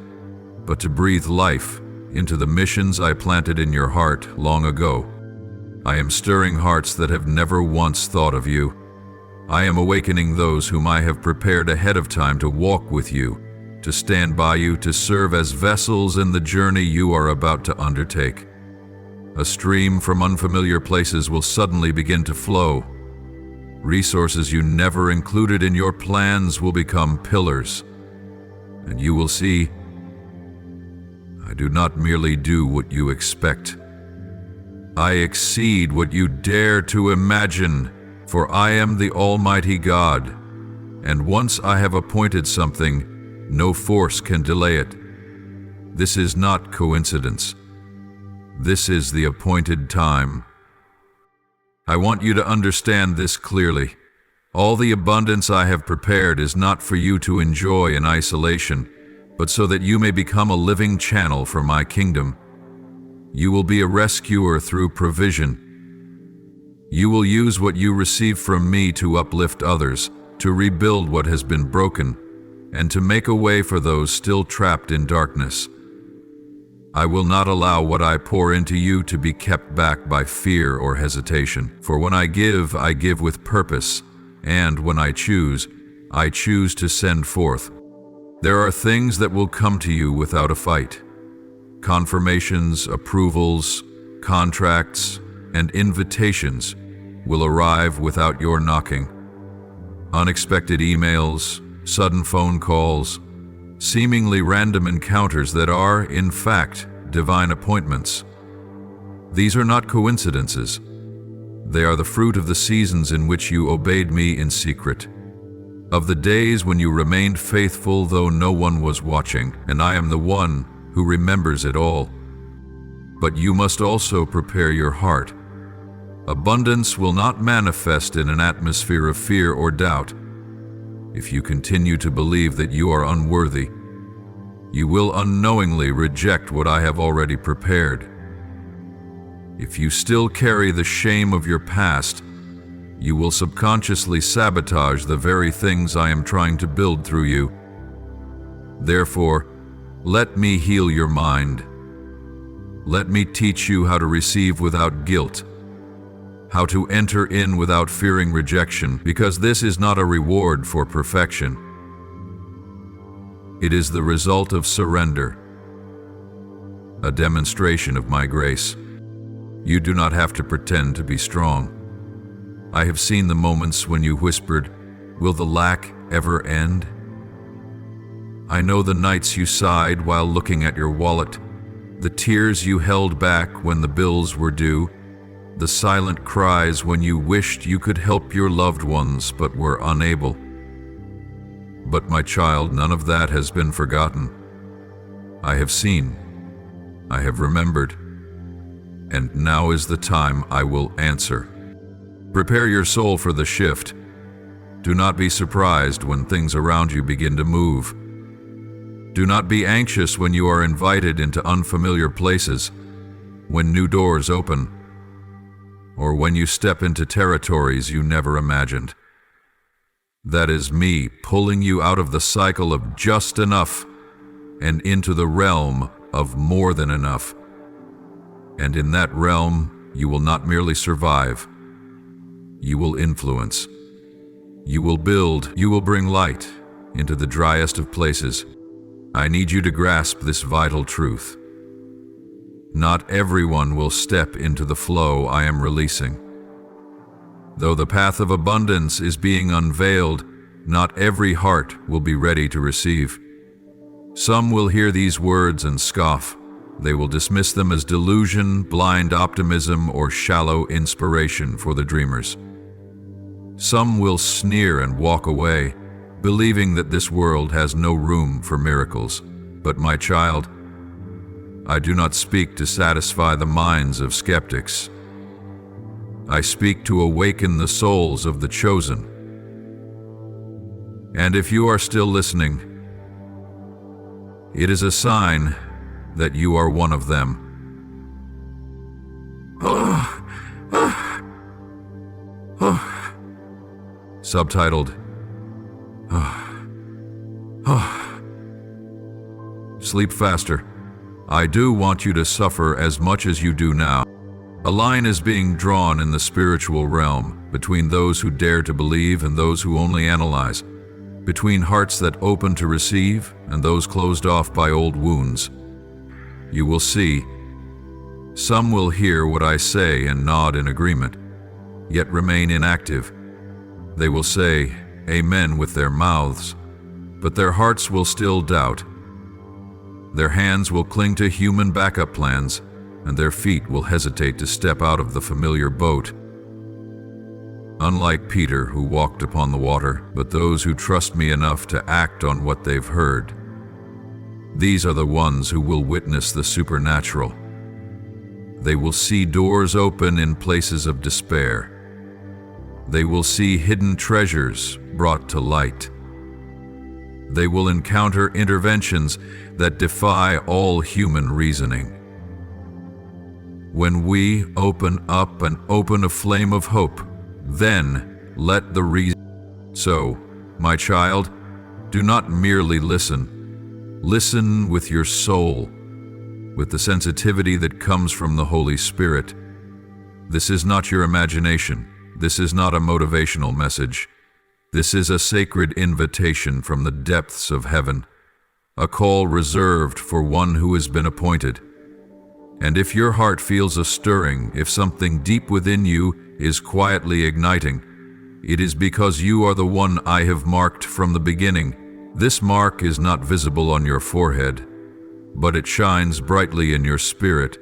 A: but to breathe life into the missions I planted in your heart long ago. I am stirring hearts that have never once thought of you. I am awakening those whom I have prepared ahead of time to walk with you, to stand by you, to serve as vessels in the journey you are about to undertake. A stream from unfamiliar places will suddenly begin to flow. Resources you never included in your plans will become pillars, and you will see, I do not merely do what you expect. I exceed what you dare to imagine, for I am the Almighty God, and once I have appointed something, no force can delay it. This is not coincidence. This is the appointed time. I want you to understand this clearly. All the abundance I have prepared is not for you to enjoy in isolation, but so that you may become a living channel for my kingdom. You will be a rescuer through provision. You will use what you receive from me to uplift others, to rebuild what has been broken, and to make a way for those still trapped in darkness. I will not allow what I pour into you to be kept back by fear or hesitation. For when I give with purpose, and when I choose to send forth. There are things that will come to you without a fight. Confirmations, approvals, contracts, and invitations will arrive without your knocking. Unexpected emails, sudden phone calls, seemingly random encounters that are, in fact, divine appointments. These are not coincidences. They are the fruit of the seasons in which you obeyed me in secret, of the days when you remained faithful though no one was watching, and I am the one who remembers it all. But you must also prepare your heart. Abundance will not manifest in an atmosphere of fear or doubt. If you continue to believe that you are unworthy, you will unknowingly reject what I have already prepared. If you still carry the shame of your past, you will subconsciously sabotage the very things I am trying to build through you. Therefore, let me heal your mind. Let me teach you how to receive without guilt, how to enter in without fearing rejection, because this is not a reward for perfection. It is the result of surrender, a demonstration of my grace. You do not have to pretend to be strong. I have seen the moments when you whispered, "Will the lack ever end?" I know the nights you sighed while looking at your wallet, the tears you held back when the bills were due, the silent cries when you wished you could help your loved ones but were unable. But my child, none of that has been forgotten. I have seen, I have remembered, and now is the time I will answer. Prepare your soul for the shift. Do not be surprised when things around you begin to move. Do not be anxious when you are invited into unfamiliar places, when new doors open, or when you step into territories you never imagined. That is me pulling you out of the cycle of just enough and into the realm of more than enough. And in that realm, you will not merely survive. You will influence. You will build. You will bring light into the driest of places. I need you to grasp this vital truth. Not everyone will step into the flow I am releasing. Though the path of abundance is being unveiled, not every heart will be ready to receive. Some will hear these words and scoff. They will dismiss them as delusion, blind optimism, or shallow inspiration for the dreamers. Some will sneer and walk away, believing that this world has no room for miracles. But my child, I do not speak to satisfy the minds of skeptics. I speak to awaken the souls of the chosen. And if you are still listening, it is a sign that you are one of them. Subtitled, Sleep Faster. I do want you to suffer as much as you do now. A line is being drawn in the spiritual realm between those who dare to believe and those who only analyze, between hearts that open to receive and those closed off by old wounds. You will see, some will hear what I say and nod in agreement, yet remain inactive. They will say, Amen with their mouths, but their hearts will still doubt. Their hands will cling to human backup plans, and their feet will hesitate to step out of the familiar boat. Unlike Peter, who walked upon the water, but those who trust me enough to act on what they've heard. These are the ones who will witness the supernatural. They will see doors open in places of despair. They will see hidden treasures brought to light. They will encounter interventions that defy all human reasoning. When we open up and open a flame of hope, then let the reason. So, my child, do not merely listen. Listen with your soul, with the sensitivity that comes from the Holy Spirit. This is not your imagination. This is not a motivational message. This is a sacred invitation from the depths of heaven, a call reserved for one who has been appointed. And if your heart feels a stirring, if something deep within you is quietly igniting, it is because you are the one I have marked from the beginning. This mark is not visible on your forehead, but it shines brightly in your spirit,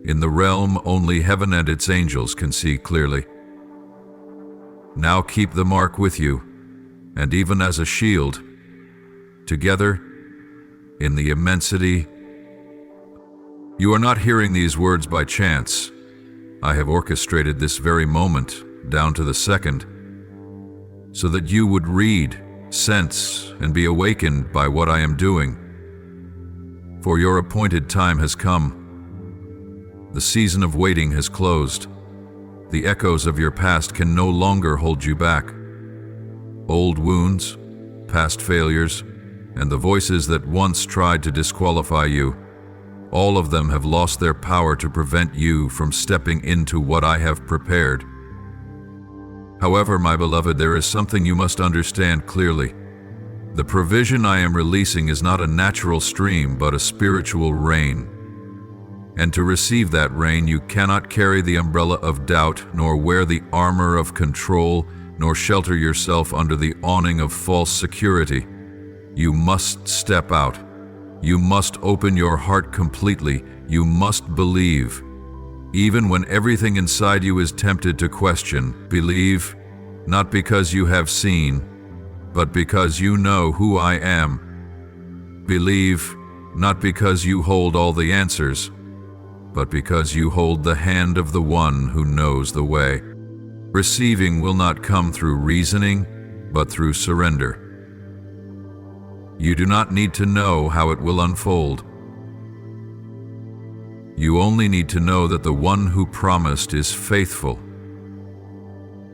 A: in the realm only heaven and its angels can see clearly. Now keep the mark with you, and even as a shield, together in the immensity. You are not hearing these words by chance. I have orchestrated this very moment, down to the second, so that you would read, sense, and be awakened by what I am doing. For your appointed time has come. The season of waiting has closed. The echoes of your past can no longer hold you back. Old wounds, past failures, and the voices that once tried to disqualify you, all of them have lost their power to prevent you from stepping into what I have prepared. However, my beloved, there is something you must understand clearly. The provision I am releasing is not a natural stream, but a spiritual rain. And to receive that rain, you cannot carry the umbrella of doubt, nor wear the armor of control, nor shelter yourself under the awning of false security. You must step out. You must open your heart completely. You must believe. Even when everything inside you is tempted to question, believe, not because you have seen, but because you know who I am. Believe, not because you hold all the answers, but because you hold the hand of the one who knows the way. Receiving will not come through reasoning, but through surrender. You do not need to know how it will unfold. You only need to know that the one who promised is faithful.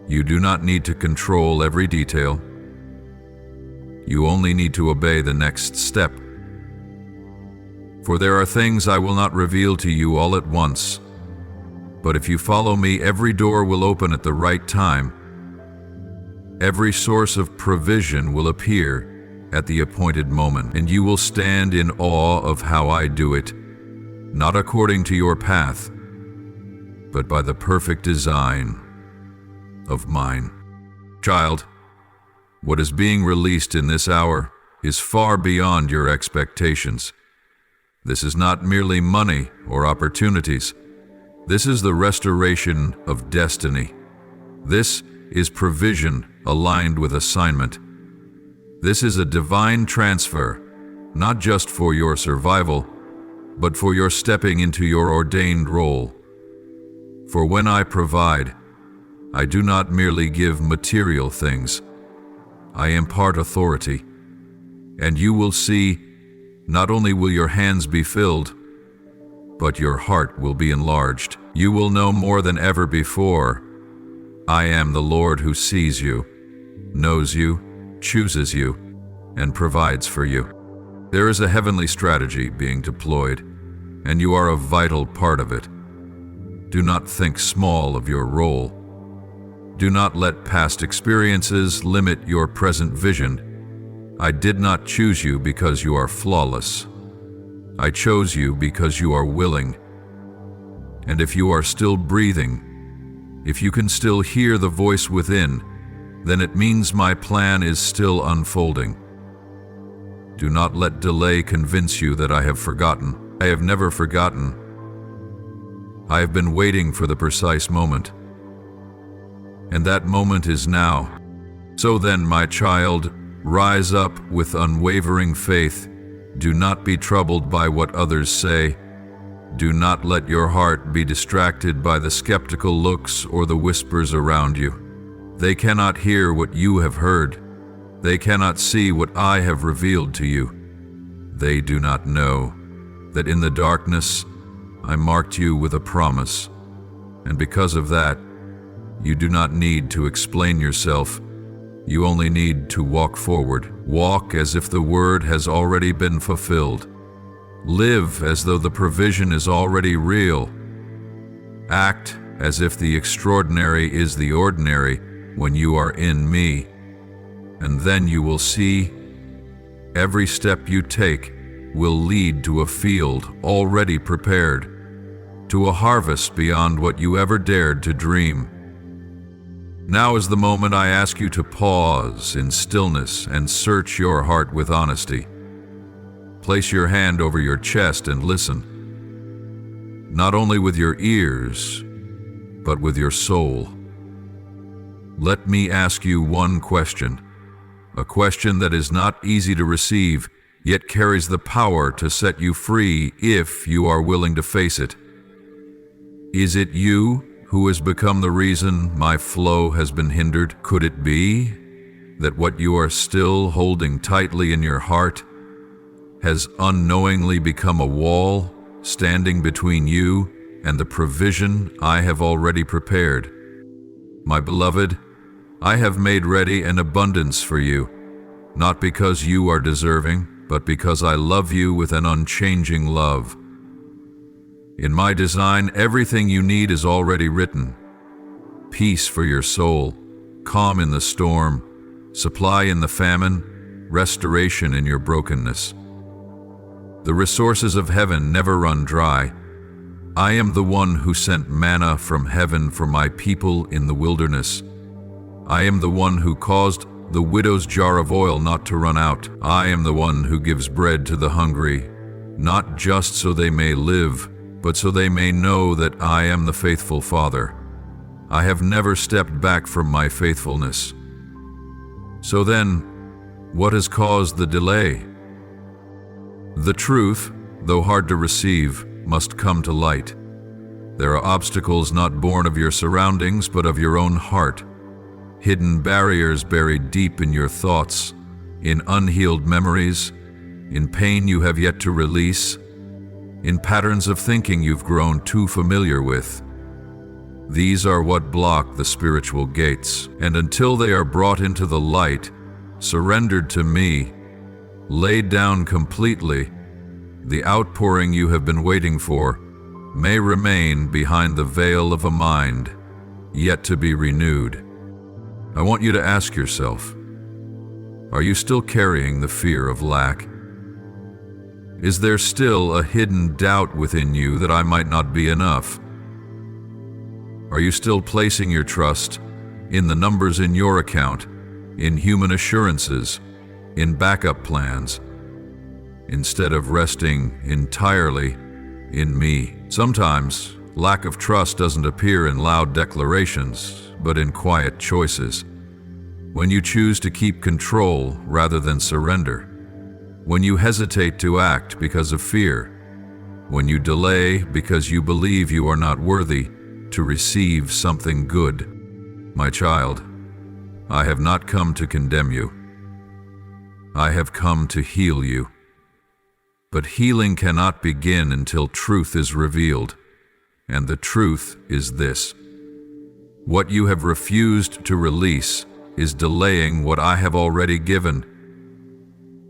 A: You do not need to control every detail. You only need to obey the next step. For there are things I will not reveal to you all at once, but if you follow me, every door will open at the right time. Every source of provision will appear at the appointed moment, and you will stand in awe of how I do it, not according to your path, but by the perfect design of mine. Child, what is being released in this hour is far beyond your expectations. This is not merely money or opportunities. This is the restoration of destiny. This is provision aligned with assignment. This is a divine transfer, not just for your survival, but for your stepping into your ordained role. For when I provide, I do not merely give material things. I impart authority, and you will see, not only will your hands be filled, but your heart will be enlarged. You will know more than ever before, I am the Lord who sees you, knows you, chooses you, and provides for you. There is a heavenly strategy being deployed, and you are a vital part of it. Do not think small of your role. Do not let past experiences limit your present vision. I did not choose you because you are flawless. I chose you because you are willing. And if you are still breathing, if you can still hear the voice within, then it means my plan is still unfolding. Do not let delay convince you that I have forgotten. I have never forgotten. I have been waiting for the precise moment. And that moment is now. So then, my child, rise up with unwavering faith. Do not be troubled by what others say. Do not let your heart be distracted by the skeptical looks or the whispers around you. They cannot hear what you have heard. They cannot see what I have revealed to you. They do not know that in the darkness I marked you with a promise, and because of that, you do not need to explain yourself. You only need to walk forward. Walk as if the word has already been fulfilled. Live as though the provision is already real. Act as if the extraordinary is the ordinary when you are in me. And then you will see every step you take will lead to a field already prepared, to a harvest beyond what you ever dared to dream. Now is the moment I ask you to pause in stillness and search your heart with honesty. Place your hand over your chest and listen, not only with your ears, but with your soul. Let me ask you one question, a question that is not easy to receive, yet carries the power to set you free if you are willing to face it. Is it you who has become the reason my flow has been hindered? Could it be that what you are still holding tightly in your heart has unknowingly become a wall standing between you and the provision I have already prepared? My beloved, I have made ready an abundance for you, not because you are deserving, but because I love you with an unchanging love. In my design, everything you need is already written. Peace for your soul, calm in the storm, supply in the famine, restoration in your brokenness. The resources of heaven never run dry. I am the one who sent manna from heaven for my people in the wilderness. I am the one who caused the widow's jar of oil not to run out. I am the one who gives bread to the hungry, not just so they may live, but so they may know that I am the faithful Father. I have never stepped back from my faithfulness. So then, What has caused the delay? The truth, though hard to receive, must come to light. There are obstacles not born of your surroundings, but of your own heart. Hidden barriers buried deep in your thoughts, in unhealed memories, in pain you have yet to release, in patterns of thinking you've grown too familiar with. These are what block the spiritual gates, and until they are brought into the light, surrendered to me, laid down completely, the outpouring you have been waiting for may remain behind the veil of a mind yet to be renewed. I want you to ask yourself, are you still carrying the fear of lack? Is there still a hidden doubt within you that I might not be enough? Are you still placing your trust in the numbers in your account, in human assurances, in backup plans, instead of resting entirely in me? Sometimes, lack of trust doesn't appear in loud declarations, but in quiet choices. When you choose to keep control rather than surrender. When you hesitate to act because of fear. When you delay because you believe you are not worthy to receive something good. My child, I have not come to condemn you. I have come to heal you. But healing cannot begin until truth is revealed, and the truth is this. What you have refused to release is delaying what I have already given.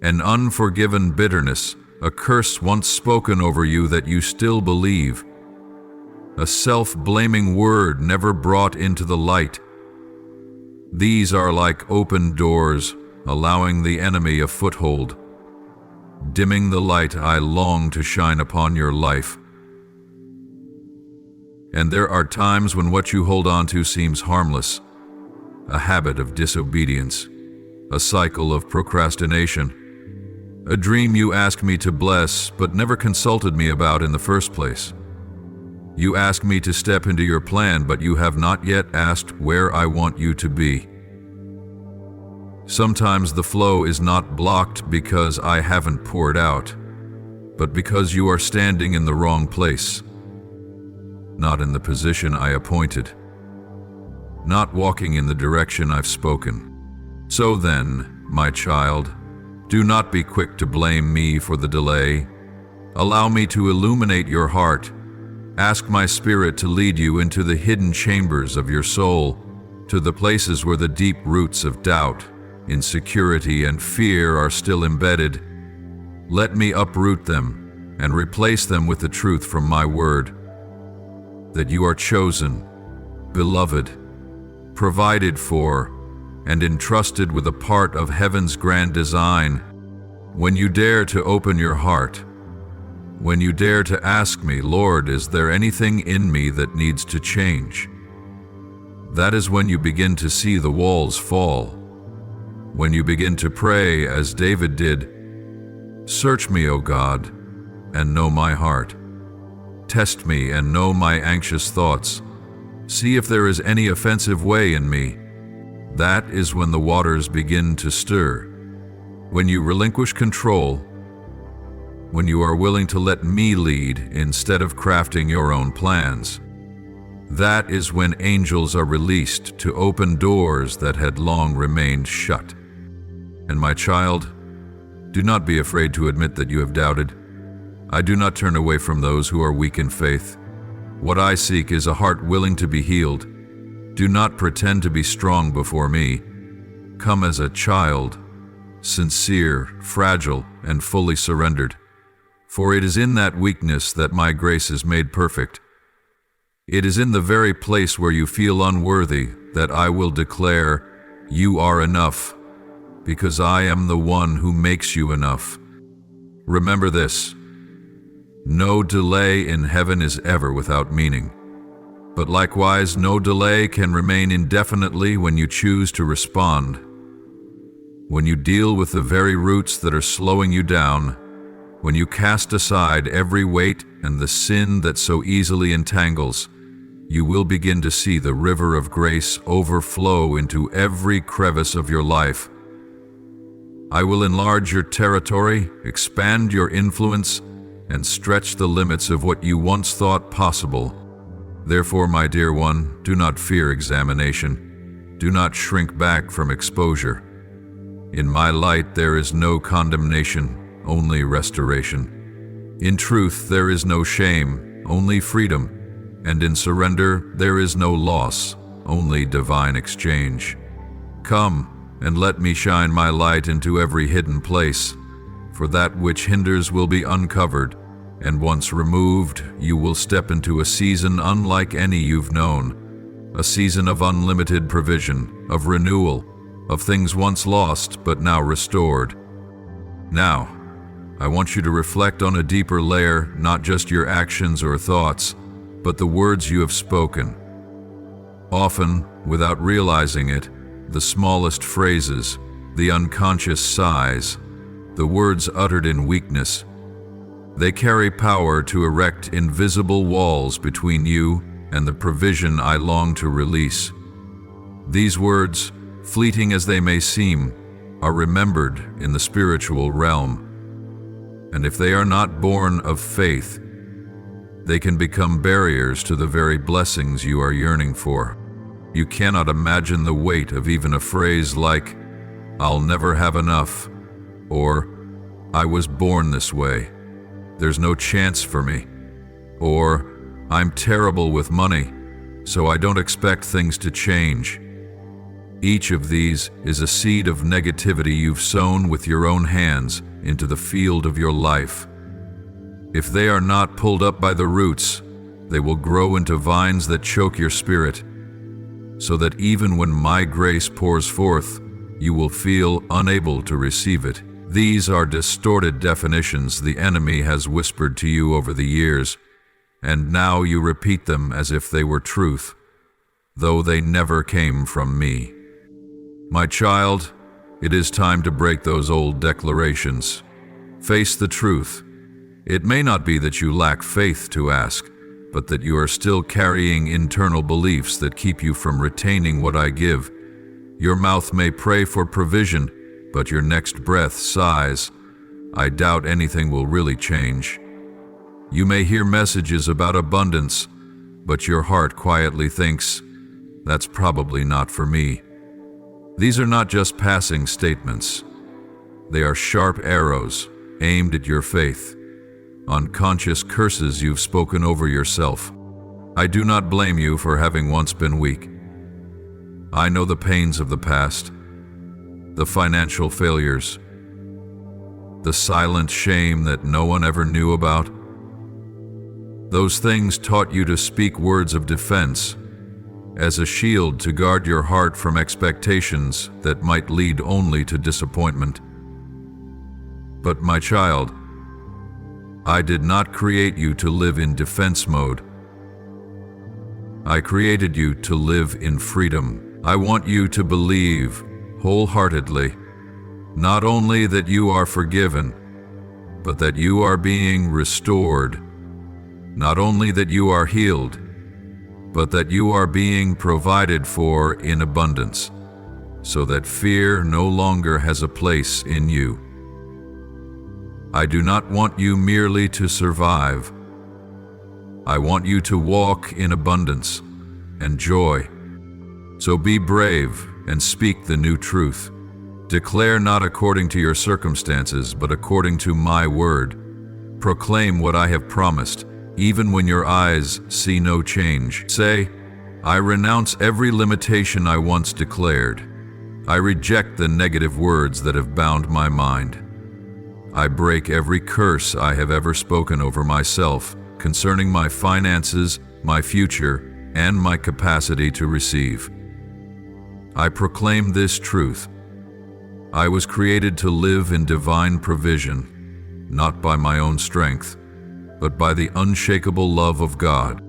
A: An unforgiven bitterness, a curse once spoken over you that you still believe, a self-blaming word never brought into the light. These are like open doors, allowing the enemy a foothold, dimming the light I long to shine upon your life. And there are times when what you hold on to seems harmless, a habit of disobedience, a cycle of procrastination, a dream you ask me to bless but never consulted me about in the first place. You ask me to step into your plan, but you have not yet asked where I want you to be. Sometimes the flow is not blocked because I haven't poured out, but because you are standing in the wrong place, not in the position I appointed, not walking in the direction I've spoken. So then, my child, do not be quick to blame me for the delay. Allow me to illuminate your heart. Ask my Spirit to lead you into the hidden chambers of your soul, to the places where the deep roots of doubt, insecurity, and fear are still embedded. Let me uproot them and replace them with the truth from my word, that you are chosen, beloved, provided for, and entrusted with a part of heaven's grand design. When you dare to open your heart, when you dare to ask me, Lord, is there anything in me that needs to change? That is when you begin to see the walls fall. When you begin to pray as David did, "Search me, O God, and know my heart. Test me and know my anxious thoughts. See if there is any offensive way in me." That is when the waters begin to stir. When you relinquish control, when you are willing to let me lead instead of crafting your own plans. That is when angels are released to open doors that had long remained shut. And my child, do not be afraid to admit that you have doubted. I do not turn away from those who are weak in faith. What I seek is a heart willing to be healed. Do not pretend to be strong before me. Come as a child, sincere, fragile, and fully surrendered. For it is in that weakness that my grace is made perfect. It is in the very place where you feel unworthy that I will declare, "You are enough, because I am the one who makes you enough." Remember this: no delay in heaven is ever without meaning. But likewise, no delay can remain indefinitely when you choose to respond. When you deal with the very roots that are slowing you down, when you cast aside every weight and the sin that so easily entangles, you will begin to see the river of grace overflow into every crevice of your life. I will enlarge your territory, expand your influence, and stretch the limits of what you once thought possible. Therefore, my dear one, do not fear examination. Do not shrink back from exposure. In my light there is no condemnation, only restoration. In truth there is no shame, only freedom. And in surrender there is no loss, only divine exchange. Come, and let me shine my light into every hidden place, for that which hinders will be uncovered, and once removed, you will step into a season unlike any you've known, a season of unlimited provision, of renewal, of things once lost but now restored. Now, I want you to reflect on a deeper layer, not just your actions or thoughts, but the words you have spoken. Often, without realizing it, the smallest phrases, the unconscious sighs, the words uttered in weakness, they carry power to erect invisible walls between you and the provision I long to release. These words, fleeting as they may seem, are remembered in the spiritual realm. And if they are not born of faith, they can become barriers to the very blessings you are yearning for. You cannot imagine the weight of even a phrase like, "I'll never have enough," or "I was born this way. There's no chance for me," or "I'm terrible with money, so I don't expect things to change." Each of these is a seed of negativity you've sown with your own hands into the field of your life. If they are not pulled up by the roots, they will grow into vines that choke your spirit, so that even when my grace pours forth, you will feel unable to receive it. These are distorted definitions the enemy has whispered to you over the years, and now you repeat them as if they were truth, though they never came from me. My child, it is time to break those old declarations. Face the truth. It may not be that you lack faith to ask, but that you are still carrying internal beliefs that keep you from retaining what I give. Your mouth may pray for provision, but your next breath sighs, "I doubt anything will really change." You may hear messages about abundance, but your heart quietly thinks, "That's probably not for me." These are not just passing statements. They are sharp arrows aimed at your faith, unconscious curses you've spoken over yourself. I do not blame you for having once been weak. I know the pains of the past, the financial failures, the silent shame that no one ever knew about. Those things taught you to speak words of defense, as a shield to guard your heart from expectations that might lead only to disappointment. But my child, I did not create you to live in defense mode. I created you to live in freedom. I want you to believe wholeheartedly, not only that you are forgiven, but that you are being restored. Not only that you are healed, but that you are being provided for in abundance, so that fear no longer has a place in you. I do not want you merely to survive. I want you to walk in abundance and joy. So be brave and speak the new truth. Declare not according to your circumstances, but according to my word. Proclaim what I have promised, even when your eyes see no change. Say, I renounce every limitation I once declared. I reject the negative words that have bound my mind. I break every curse I have ever spoken over myself concerning my finances, my future, and my capacity to receive. I proclaim this truth. I was created to live in divine provision, not by my own strength, but by the unshakable love of God.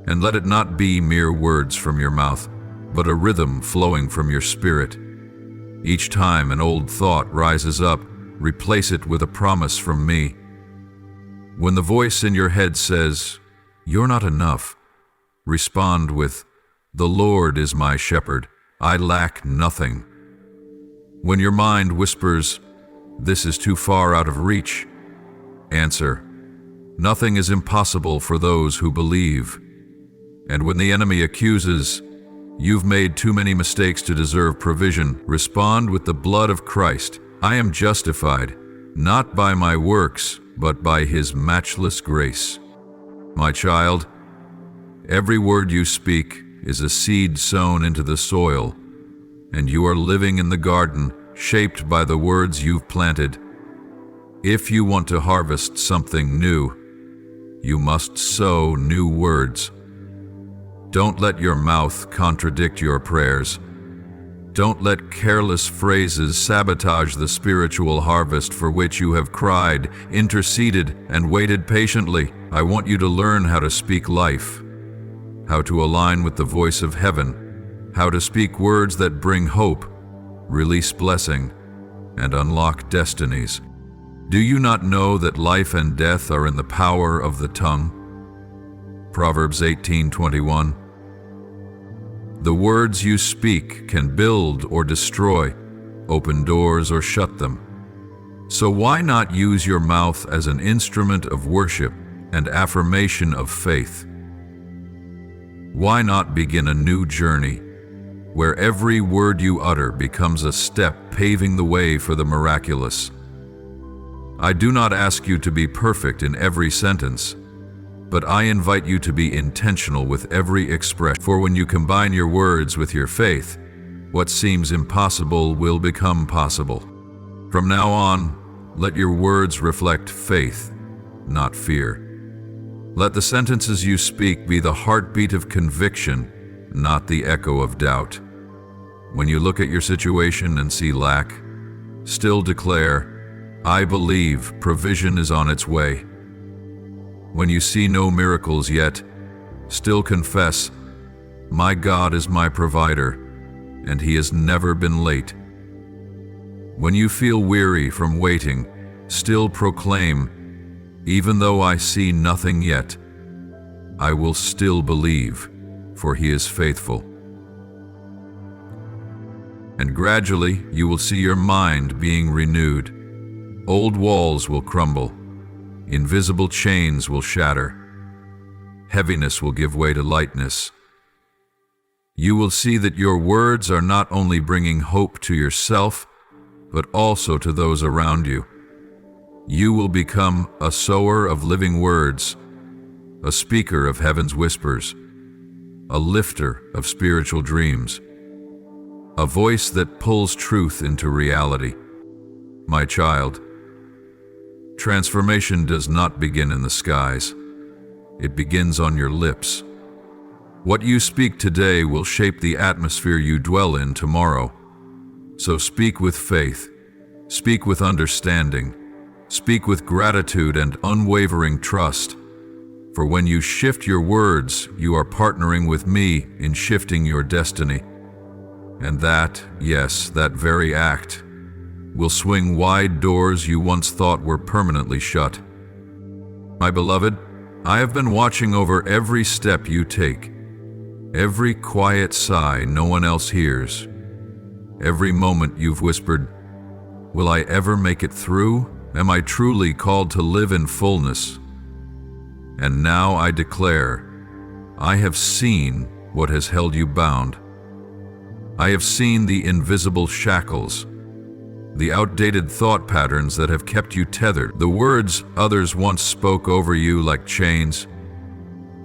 A: And let it not be mere words from your mouth, but a rhythm flowing from your spirit. Each time an old thought rises up, replace it with a promise from me. When the voice in your head says, "You're not enough," respond with, "The Lord is my shepherd. I lack nothing." When your mind whispers, This is too far out of reach. Answer: nothing is impossible for those who believe. And when the enemy accuses, "You've made too many mistakes to deserve provision," respond with the blood of Christ. I am justified, not by my works, but by His matchless grace. My child, every word you speak is a seed sown into the soil, and you are living in the garden shaped by the words you've planted. If you want to harvest something new, you must sow new words. Don't let your mouth contradict your prayers. Don't let careless phrases sabotage the spiritual harvest for which you have cried, interceded, and waited patiently. I want you to learn how to speak life, how to align with the voice of heaven, how to speak words that bring hope, release blessing, and unlock destinies. Do you not know that life and death are in the power of the tongue? Proverbs 18:21. The words you speak can build or destroy, open doors or shut them. So why not use your mouth as an instrument of worship and affirmation of faith? Why not begin a new journey where every word you utter becomes a step paving the way for the miraculous? I do not ask you to be perfect in every sentence, but I invite you to be intentional with every expression. For when you combine your words with your faith, what seems impossible will become possible. From now on, let your words reflect faith, not fear. Let the sentences you speak be the heartbeat of conviction, not the echo of doubt. When you look at your situation and see lack, still declare, "I believe provision is on its way." When you see no miracles yet, still confess, "My God is my provider, and He has never been late." When you feel weary from waiting, still proclaim, "Even though I see nothing yet, I will still believe, for He is faithful." And gradually you will see your mind being renewed. Old walls will crumble. Invisible chains will shatter. Heaviness will give way to lightness. You will see that your words are not only bringing hope to yourself, but also to those around you. You will become a sower of living words, a speaker of heaven's whispers, a lifter of spiritual dreams, a voice that pulls truth into reality. My child, transformation does not begin in the skies. It begins on your lips. What you speak today will shape the atmosphere you dwell in tomorrow. So speak with faith, speak with understanding, speak with gratitude and unwavering trust. For when you shift your words, you are partnering with me in shifting your destiny. And that, yes, that very act, will swing wide doors you once thought were permanently shut. My beloved, I have been watching over every step you take, every quiet sigh no one else hears, every moment you've whispered, "Will I ever make it through? Am I truly called to live in fullness?" And now I declare, I have seen what has held you bound. I have seen the invisible shackles, the outdated thought patterns that have kept you tethered, the words others once spoke over you like chains,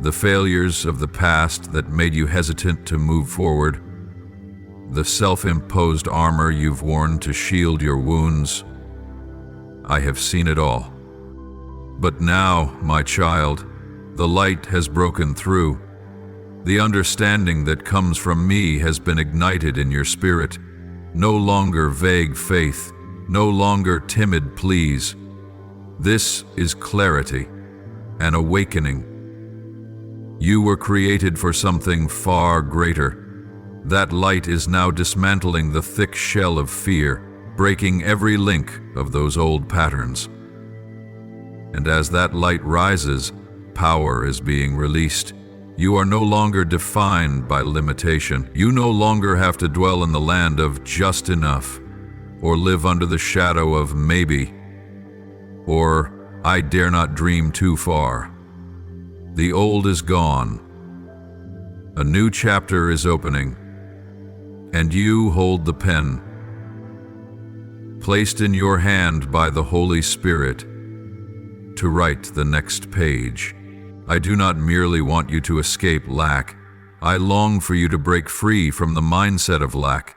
A: the failures of the past that made you hesitant to move forward, the self-imposed armor you've worn to shield your wounds. I have seen it all. But now, my child, the light has broken through. The understanding that comes from me has been ignited in your spirit. No longer vague faith, no longer timid pleas. This is clarity, an awakening. You were created for something far greater. That light is now dismantling the thick shell of fear, breaking every link of those old patterns. And as that light rises, power is being released. You are no longer defined by limitation. You no longer have to dwell in the land of just enough. or live under the shadow of maybe, or I dare not dream too far. The old is gone. A new chapter is opening, and you hold the pen, placed in your hand by the Holy Spirit, to write the next page. I do not merely want you to escape lack. I long for you to break free from the mindset of lack.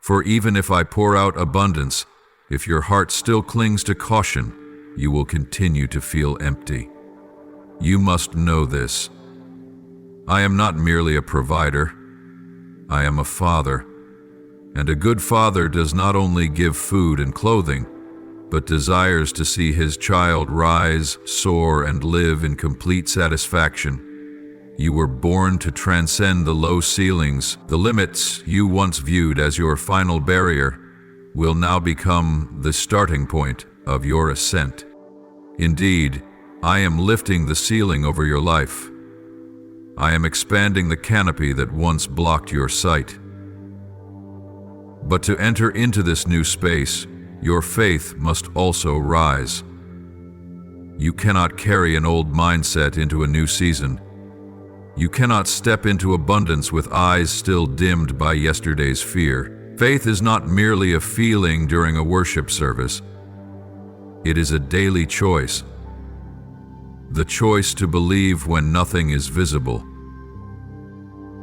A: For even if I pour out abundance, if your heart still clings to caution, you will continue to feel empty. You must know this. I am not merely a provider. I am a father. And a good father does not only give food and clothing, but desires to see his child rise, soar, and live in complete satisfaction. You were born to transcend the low ceilings. The limits you once viewed as your final barrier will now become the starting point of your ascent. Indeed, I am lifting the ceiling over your life. I am expanding the canopy that once blocked your sight. But to enter into this new space, your faith must also rise. You cannot carry an old mindset into a new season. You cannot step into abundance with eyes still dimmed by yesterday's fear. Faith is not merely a feeling during a worship service. It is a daily choice. The choice to believe when nothing is visible.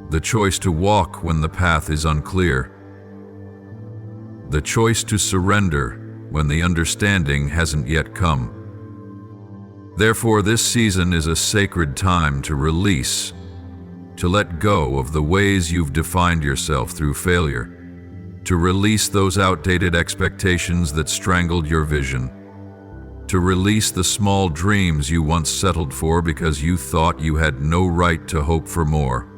A: The choice to walk when the path is unclear. The choice to surrender when the understanding hasn't yet come. Therefore, this season is a sacred time to release, to let go of the ways you've defined yourself through failure, to release those outdated expectations that strangled your vision, to release the small dreams you once settled for because you thought you had no right to hope for more.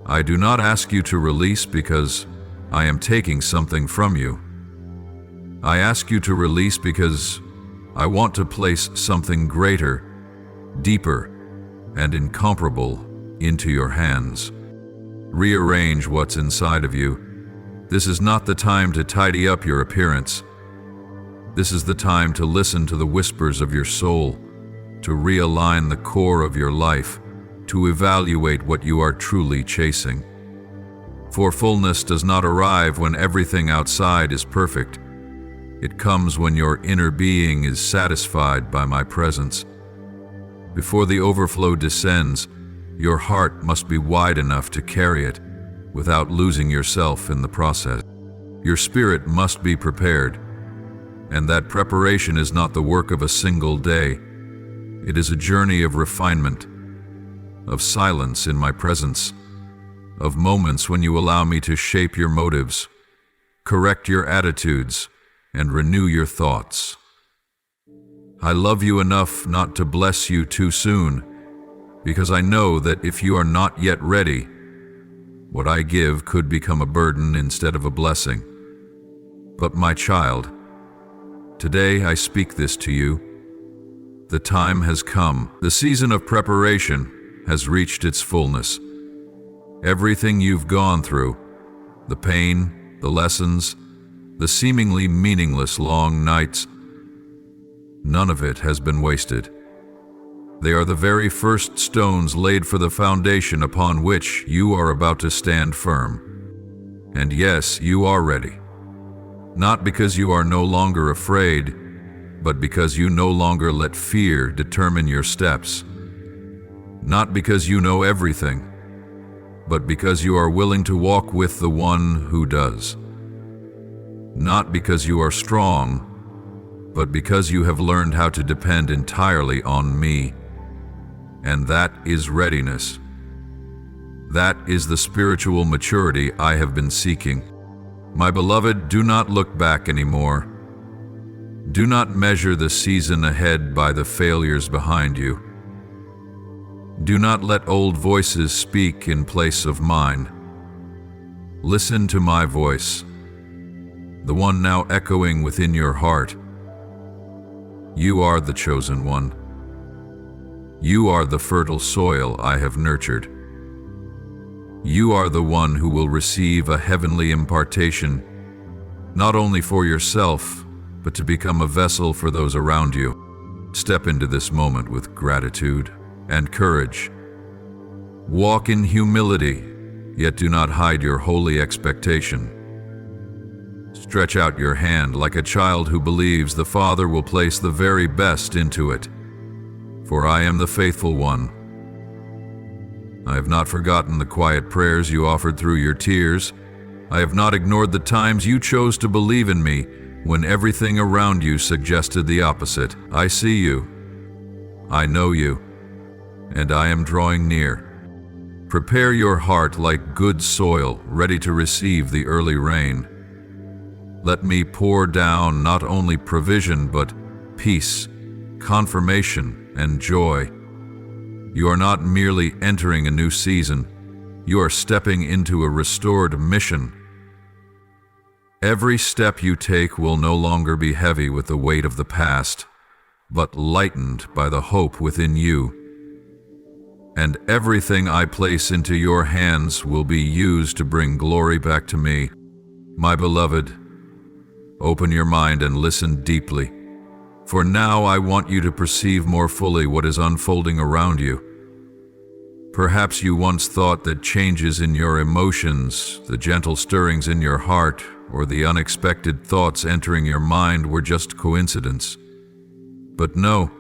A: I do not ask you to release because I am taking something from you. I ask you to release because I want to place something greater, deeper, and incomparable into your hands. Rearrange what's inside of you. This is not the time to tidy up your appearance. This is the time to listen to the whispers of your soul, to realign the core of your life, to evaluate what you are truly chasing. For fullness does not arrive when everything outside is perfect. It comes when your inner being is satisfied by my presence. Before the overflow descends, your heart must be wide enough to carry it without losing yourself in the process. Your spirit must be prepared, and that preparation is not the work of a single day. It is a journey of refinement, of silence in my presence, of moments when you allow me to shape your motives, correct your attitudes, and renew your thoughts. I love you enough not to bless you too soon, because I know that if you are not yet ready, what I give could become a burden instead of a blessing. But my child, today I speak this to you. The time has come. The season of preparation has reached its fullness. Everything you've gone through, the pain, the lessons, the seemingly meaningless long nights, none of it has been wasted. They are the very first stones laid for the foundation upon which you are about to stand firm. And yes, you are ready. Not because you are no longer afraid, but because you no longer let fear determine your steps. Not because you know everything, but because you are willing to walk with the one who does. Not because you are strong, but because you have learned how to depend entirely on me. And that is readiness. That is the spiritual maturity I have been seeking. My beloved, do not look back anymore. Do not measure the season ahead by the failures behind you. Do not let old voices speak in place of mine. Listen to my voice, the one now echoing within your heart. You are the chosen one. You are the fertile soil I have nurtured. You are the one who will receive a heavenly impartation not only for yourself, but to become a vessel for those around you. Step into this moment with gratitude and courage. Walk in humility, yet do not hide your holy expectation. Stretch out your hand like a child who believes the Father will place the very best into it. For I am the faithful one. I have not forgotten the quiet prayers you offered through your tears. I have not ignored the times you chose to believe in me when everything around you suggested the opposite. I see you. I know you. And I am drawing near. Prepare your heart like good soil, ready to receive the early rain. Let me pour down not only provision, but peace, confirmation, and joy. You are not merely entering a new season, you are stepping into a restored mission. Every step you take will no longer be heavy with the weight of the past, but lightened by the hope within you. And everything I place into your hands will be used to bring glory back to me. My beloved, open your mind and listen deeply, for now I want you to perceive more fully what is unfolding around you. Perhaps you once thought that changes in your emotions, the gentle stirrings in your heart, or the unexpected thoughts entering your mind were just coincidence. But no,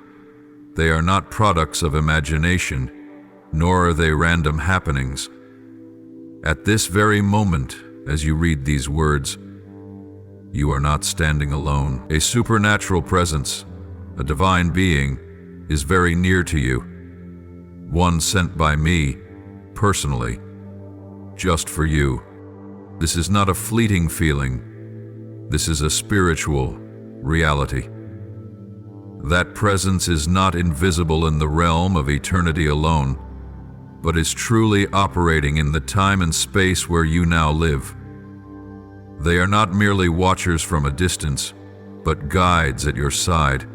A: they are not products of imagination, nor are they random happenings. At this very moment, as you read these words, you are not standing alone. A supernatural presence, a divine being, is very near to you. One sent by me, personally, just for you. This is not a fleeting feeling. This is a spiritual reality. That presence is not invisible in the realm of eternity alone, but is truly operating in the time and space where you now live. They are not merely watchers from a distance, but guides at your side.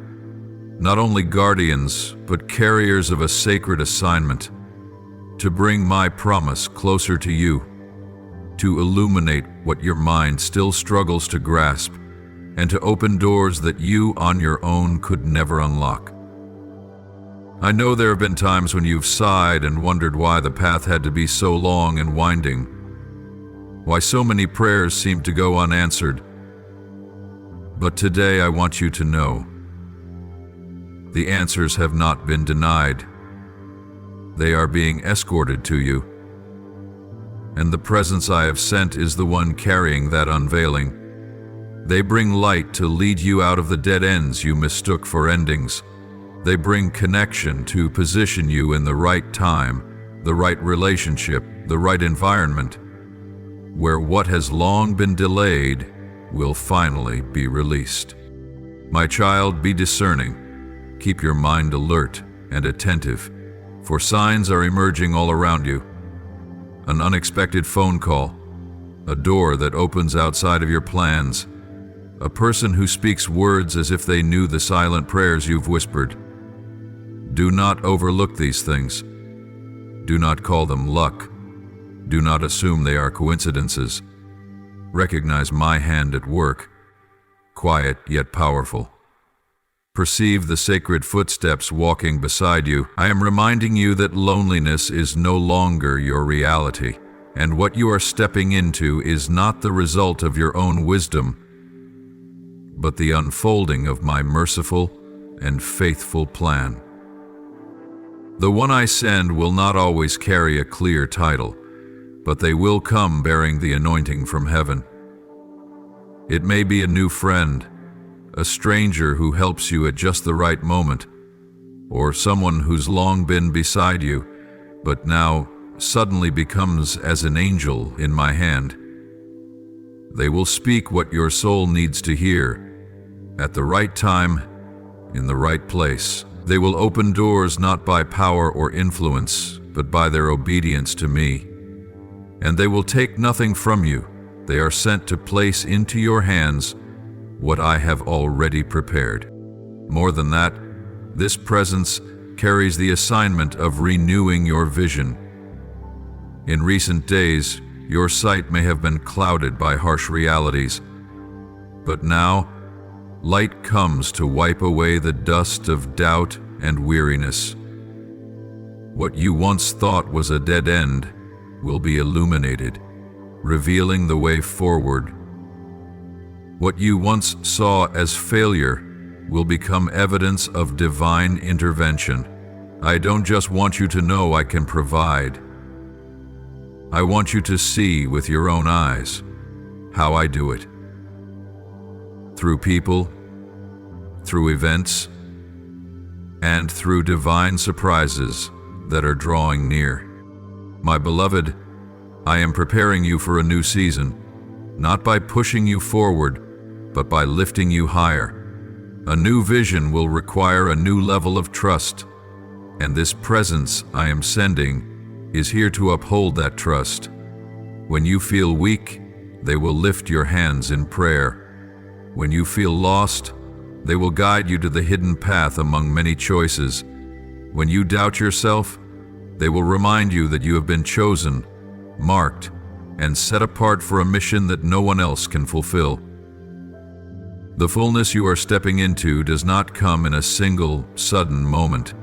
A: Not only guardians, but carriers of a sacred assignment, to bring my promise closer to you, to illuminate what your mind still struggles to grasp, and to open doors that you on your own could never unlock. I know there have been times when you've sighed and wondered why the path had to be so long and winding, why so many prayers seemed to go unanswered. But today I want you to know, the answers have not been denied. They are being escorted to you. And the presence I have sent is the one carrying that unveiling. They bring light to lead you out of the dead ends you mistook for endings. They bring connection to position you in the right time, the right relationship, the right environment, where what has long been delayed will finally be released. My child, be discerning. Keep your mind alert and attentive, for signs are emerging all around you. An unexpected phone call, a door that opens outside of your plans, a person who speaks words as if they knew the silent prayers you've whispered. Do not overlook these things. Do not call them luck. Do not assume they are coincidences. Recognize my hand at work, quiet yet powerful. Perceive the sacred footsteps walking beside you. I am reminding you that loneliness is no longer your reality, and what you are stepping into is not the result of your own wisdom, but the unfolding of my merciful and faithful plan. The one I send will not always carry a clear title, but they will come bearing the anointing from heaven. It may be a new friend, a stranger who helps you at just the right moment, or someone who's long been beside you, but now suddenly becomes as an angel in my hand. They will speak what your soul needs to hear, at the right time, in the right place. They will open doors not by power or influence, but by their obedience to me. And they will take nothing from you. They are sent to place into your hands what I have already prepared. More than that, this presence carries the assignment of renewing your vision. In recent days, your sight may have been clouded by harsh realities, But now, light comes to wipe away the dust of doubt and weariness. What you once thought was a dead end will be illuminated, revealing the way forward. What you once saw as failure will become evidence of divine intervention. I don't just want you to know I can provide. I want you to see with your own eyes how I do it. Through people, through events, and through divine surprises that are drawing near. My beloved, I am preparing you for a new season, not by pushing you forward, but by lifting you higher. A new vision will require a new level of trust, and this presence I am sending is here to uphold that trust. When you feel weak, they will lift your hands in prayer. When you feel lost, they will guide you to the hidden path among many choices. When you doubt yourself, they will remind you that you have been chosen, marked, and set apart for a mission that no one else can fulfill. The fullness you are stepping into does not come in a single, sudden moment.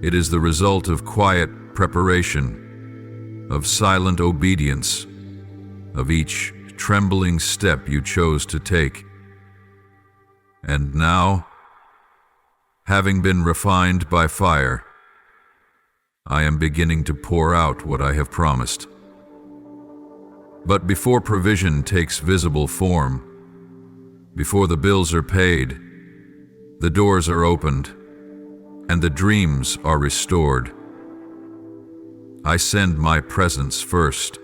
A: It is the result of quiet preparation, of silent obedience, of each trembling step you chose to take. And now, having been refined by fire, I am beginning to pour out what I have promised. But before provision takes visible form, before the bills are paid, the doors are opened, and the dreams are restored, I send my presence first,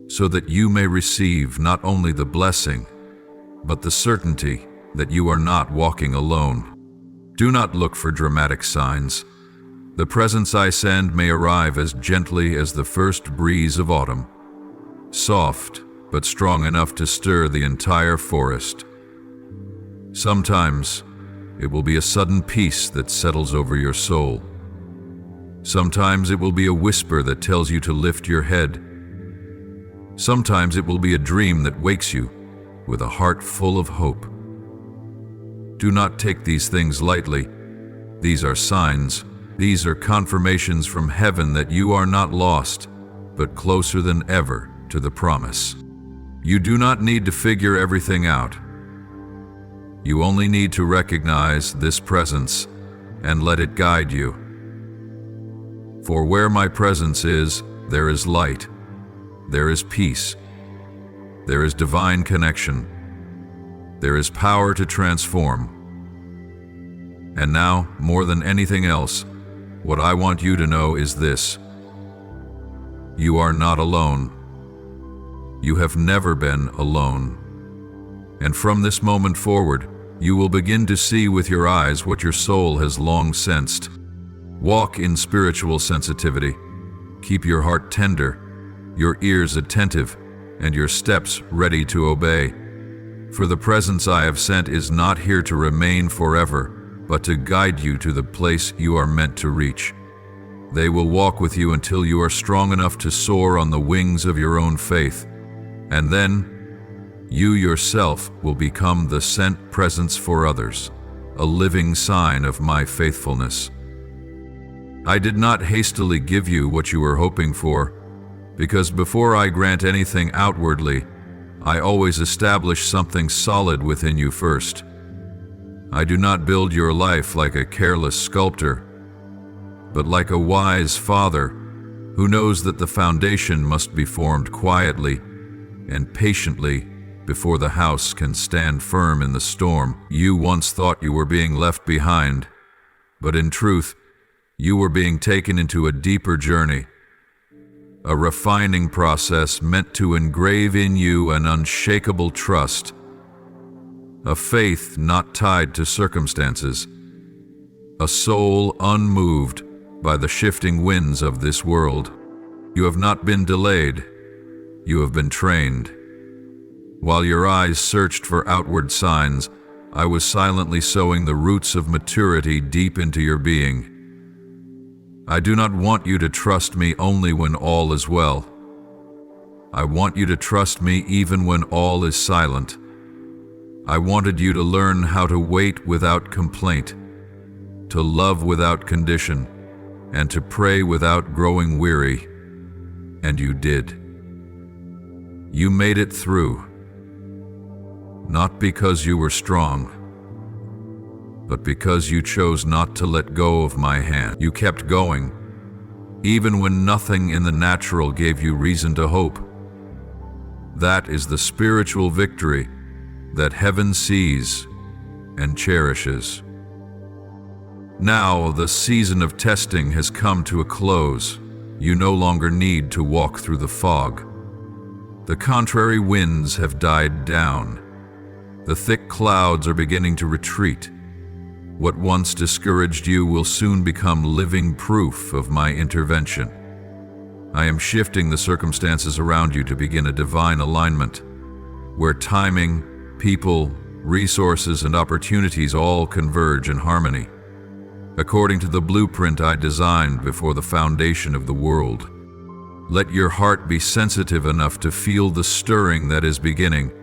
A: so that you may receive not only the blessing, but the certainty that you are not walking alone. Do not look for dramatic signs. The presence I send may arrive as gently as the first breeze of autumn, soft but strong enough to stir the entire forest. Sometimes it will be a sudden peace that settles over your soul. Sometimes it will be a whisper that tells you to lift your head. Sometimes it will be a dream that wakes you with a heart full of hope. Do not take these things lightly. These are signs. These are confirmations from heaven that you are not lost, but closer than ever to the promise. You do not need to figure everything out. You only need to recognize this presence and let it guide you. For where my presence is, there is light, there is peace, there is divine connection, there is power to transform. And now, more than anything else, what I want you to know is this: you are not alone. You have never been alone. And from this moment forward, you will begin to see with your eyes what your soul has long sensed. Walk in spiritual sensitivity. Keep your heart tender, your ears attentive, and your steps ready to obey. For the presence I have sent is not here to remain forever, but to guide you to the place you are meant to reach. They will walk with you until you are strong enough to soar on the wings of your own faith. And then, you yourself will become the sent presence for others, a living sign of my faithfulness. I did not hastily give you what you were hoping for, because before I grant anything outwardly, I always establish something solid within you first. I do not build your life like a careless sculptor, but like a wise father who knows that the foundation must be formed quietly and patiently before the house can stand firm in the storm. You once thought you were being left behind, but in truth, you were being taken into a deeper journey, a refining process meant to engrave in you an unshakable trust, a faith not tied to circumstances, a soul unmoved by the shifting winds of this world. You have not been delayed, you have been trained. While your eyes searched for outward signs, I was silently sowing the roots of maturity deep into your being. I do not want you to trust me only when all is well. I want you to trust me even when all is silent, I wanted you to learn how to wait without complaint, to love without condition, and to pray without growing weary. And you did. You made it through. Not because you were strong, but because you chose not to let go of my hand. You kept going, even when nothing in the natural gave you reason to hope. That is the spiritual victory that heaven sees and cherishes. Now the season of testing has come to a close. You no longer need to walk through the fog. The contrary winds have died down. The thick clouds are beginning to retreat. What once discouraged you will soon become living proof of my intervention. I am shifting the circumstances around you to begin a divine alignment, where timing, people, resources, and opportunities all converge in harmony, according to the blueprint I designed before the foundation of the world. Let your heart be sensitive enough to feel the stirring that is beginning.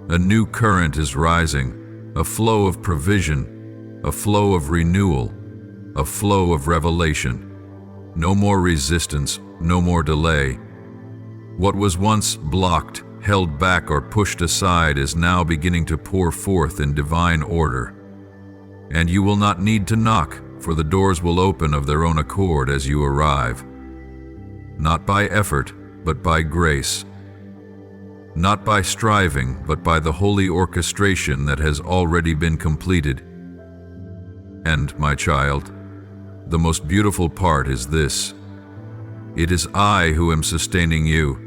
A: A new current is rising, a flow of provision, a flow of renewal, a flow of revelation. No more resistance, no more delay. What was once blocked, held back, or pushed aside is now beginning to pour forth in divine order. And you will not need to knock, for the doors will open of their own accord as you arrive. Not by effort, but by grace. Not by striving, but by the holy orchestration that has already been completed. And, my child, the most beautiful part is this: it is I who am sustaining you,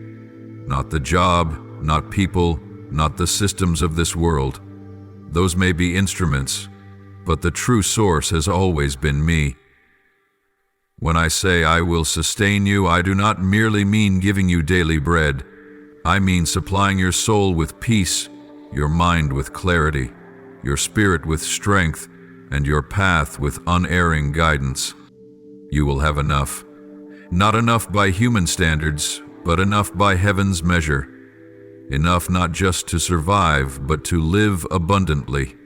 A: not the job, not people, not the systems of this world. Those may be instruments, but the true source has always been me. When I say I will sustain you, I do not merely mean giving you daily bread. I mean supplying your soul with peace, your mind with clarity, your spirit with strength, and your path with unerring guidance. You will have enough. Not enough by human standards, but enough by heaven's measure. Enough not just to survive, but to live abundantly.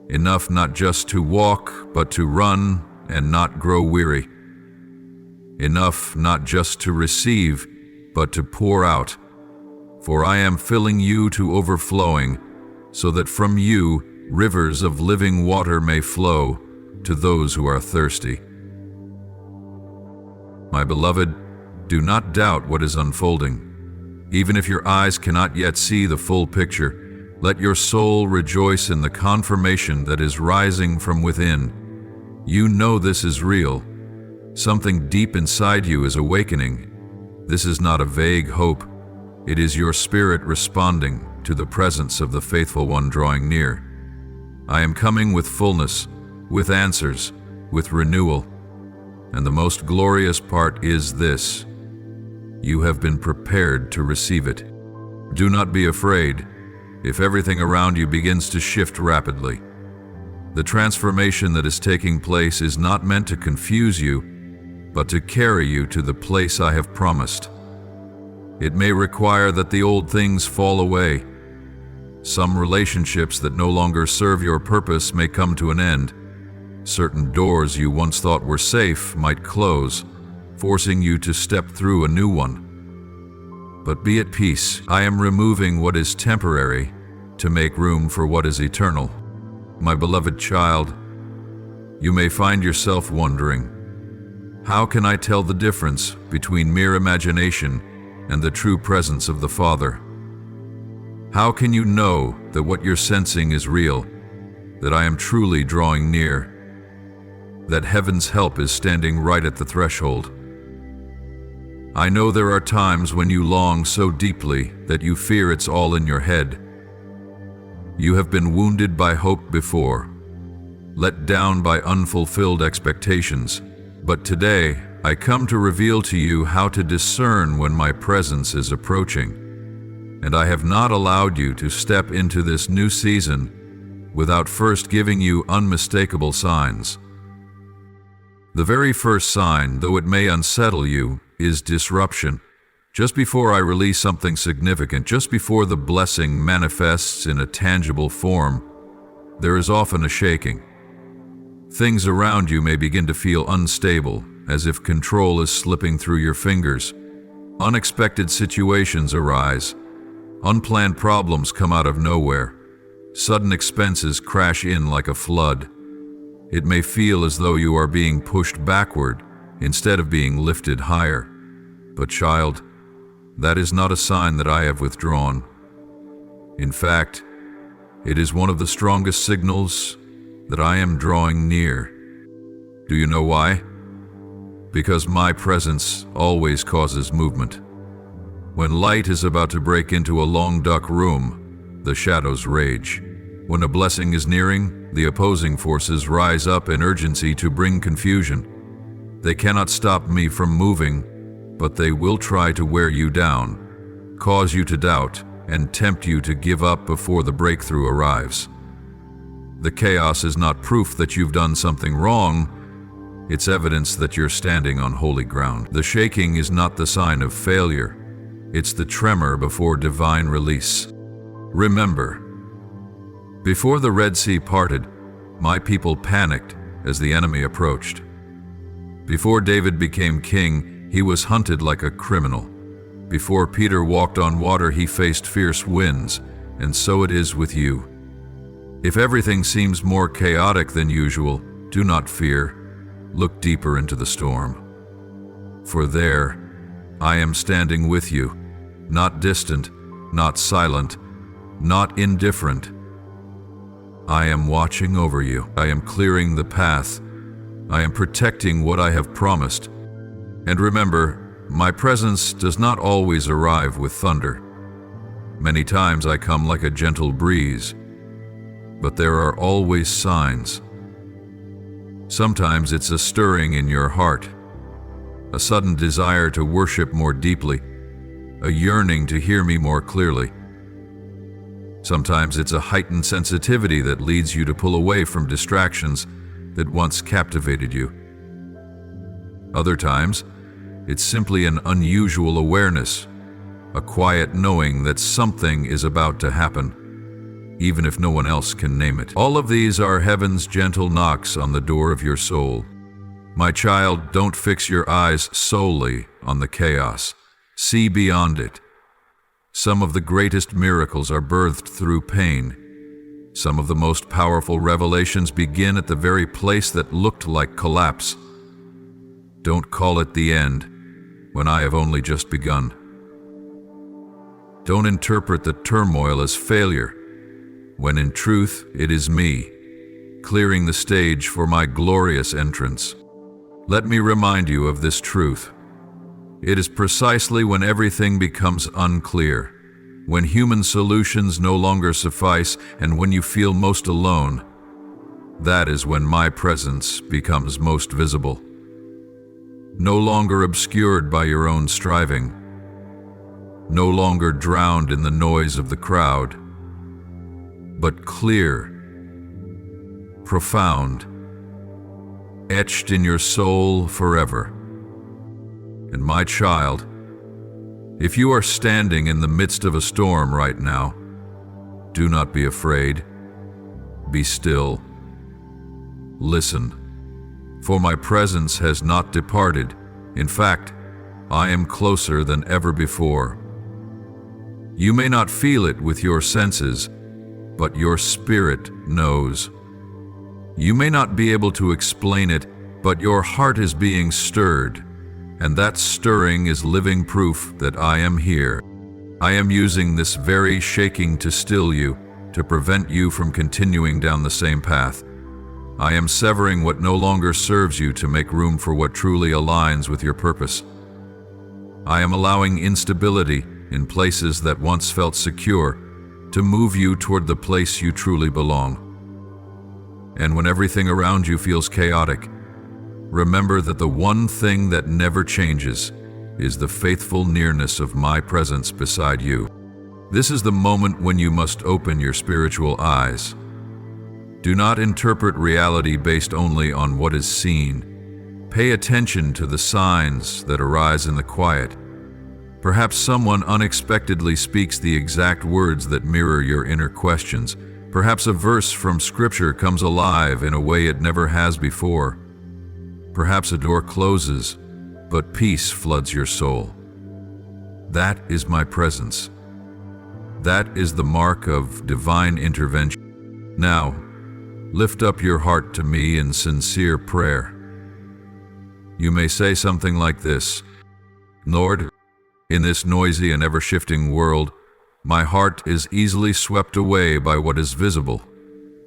A: Enough not just to walk, but to run and not grow weary. Enough not just to receive, but to pour out. For I am filling you to overflowing, so that from you rivers of living water may flow to those who are thirsty. My beloved, do not doubt what is unfolding. Even if your eyes cannot yet see the full picture, let your soul rejoice in the confirmation that is rising from within. You know this is real. Something deep inside you is awakening. This is not a vague hope. It is your spirit responding to the presence of the faithful one drawing near. I am coming with fullness, with answers, with renewal. And the most glorious part is this: you have been prepared to receive it. Do not be afraid if everything around you begins to shift rapidly. The transformation that is taking place is not meant to confuse you, but to carry you to the place I have promised. It may require that the old things fall away. Some relationships that no longer serve your purpose may come to an end. Certain doors you once thought were safe might close, forcing you to step through a new one. But be at peace. I am removing what is temporary to make room for what is eternal. My beloved child, you may find yourself wondering, how can I tell the difference between mere imagination and the true presence of the Father? How can you know that what you're sensing is real, that I am truly drawing near, that heaven's help is standing right at the threshold? I know there are times when you long so deeply that you fear it's all in your head. You have been wounded by hope before, let down by unfulfilled expectations, but today I come to reveal to you how to discern when my presence is approaching. And I have not allowed you to step into this new season without first giving you unmistakable signs. The very first sign, though it may unsettle you, is disruption. Just before I release something significant, just before the blessing manifests in a tangible form, there is often a shaking. Things around you may begin to feel unstable, as if control is slipping through your fingers. Unexpected situations arise. Unplanned problems come out of nowhere. Sudden expenses crash in like a flood. It may feel as though you are being pushed backward instead of being lifted higher. But child, that is not a sign that I have withdrawn. In fact, it is one of the strongest signals that I am drawing near. Do you know why? Because my presence always causes movement. When light is about to break into a long duck room, the shadows rage. When a blessing is nearing, the opposing forces rise up in urgency to bring confusion. They cannot stop me from moving, but they will try to wear you down, cause you to doubt, and tempt you to give up before the breakthrough arrives. The chaos is not proof that you've done something wrong. It's evidence that you're standing on holy ground. The shaking is not the sign of failure. It's the tremor before divine release. Remember, before the Red Sea parted, my people panicked as the enemy approached. Before David became king, he was hunted like a criminal. Before Peter walked on water, he faced fierce winds, and so it is with you. If everything seems more chaotic than usual, do not fear. Look deeper into the storm. For there, I am standing with you, not distant, not silent, not indifferent. I am watching over you. I am clearing the path. I am protecting what I have promised. And remember, my presence does not always arrive with thunder. Many times I come like a gentle breeze, but there are always signs. Sometimes it's a stirring in your heart, a sudden desire to worship more deeply, a yearning to hear me more clearly. Sometimes it's a heightened sensitivity that leads you to pull away from distractions that once captivated you. Other times, it's simply an unusual awareness, a quiet knowing that something is about to happen, even if no one else can name it. All of these are heaven's gentle knocks on the door of your soul. My child, don't fix your eyes solely on the chaos. See beyond it. Some of the greatest miracles are birthed through pain. Some of the most powerful revelations begin at the very place that looked like collapse. Don't call it the end when I have only just begun. Don't interpret the turmoil as failure, when in truth it is me, clearing the stage for my glorious entrance. Let me remind you of this truth. It is precisely when everything becomes unclear, when human solutions no longer suffice, and when you feel most alone, that is when my presence becomes most visible. No longer obscured by your own striving, no longer drowned in the noise of the crowd, but clear, profound, etched in your soul forever. And my child, if you are standing in the midst of a storm right now, do not be afraid. Be still. Listen, for my presence has not departed. In fact, I am closer than ever before. You may not feel it with your senses, but your spirit knows. You may not be able to explain it, but your heart is being stirred. And that stirring is living proof that I am here. I am using this very shaking to still you, to prevent you from continuing down the same path. I am severing what no longer serves you to make room for what truly aligns with your purpose. I am allowing instability in places that once felt secure to move you toward the place you truly belong. And when everything around you feels chaotic, remember that the one thing that never changes is the faithful nearness of my presence beside you. This is the moment when you must open your spiritual eyes. Do not interpret reality based only on what is seen. Pay attention to the signs that arise in the quiet. Perhaps someone unexpectedly speaks the exact words that mirror your inner questions. Perhaps a verse from Scripture comes alive in a way it never has before. Perhaps a door closes, but peace floods your soul. That is my presence. That is the mark of divine intervention. Now, lift up your heart to me in sincere prayer. You may say something like this: Lord, in this noisy and ever-shifting world, my heart is easily swept away by what is visible,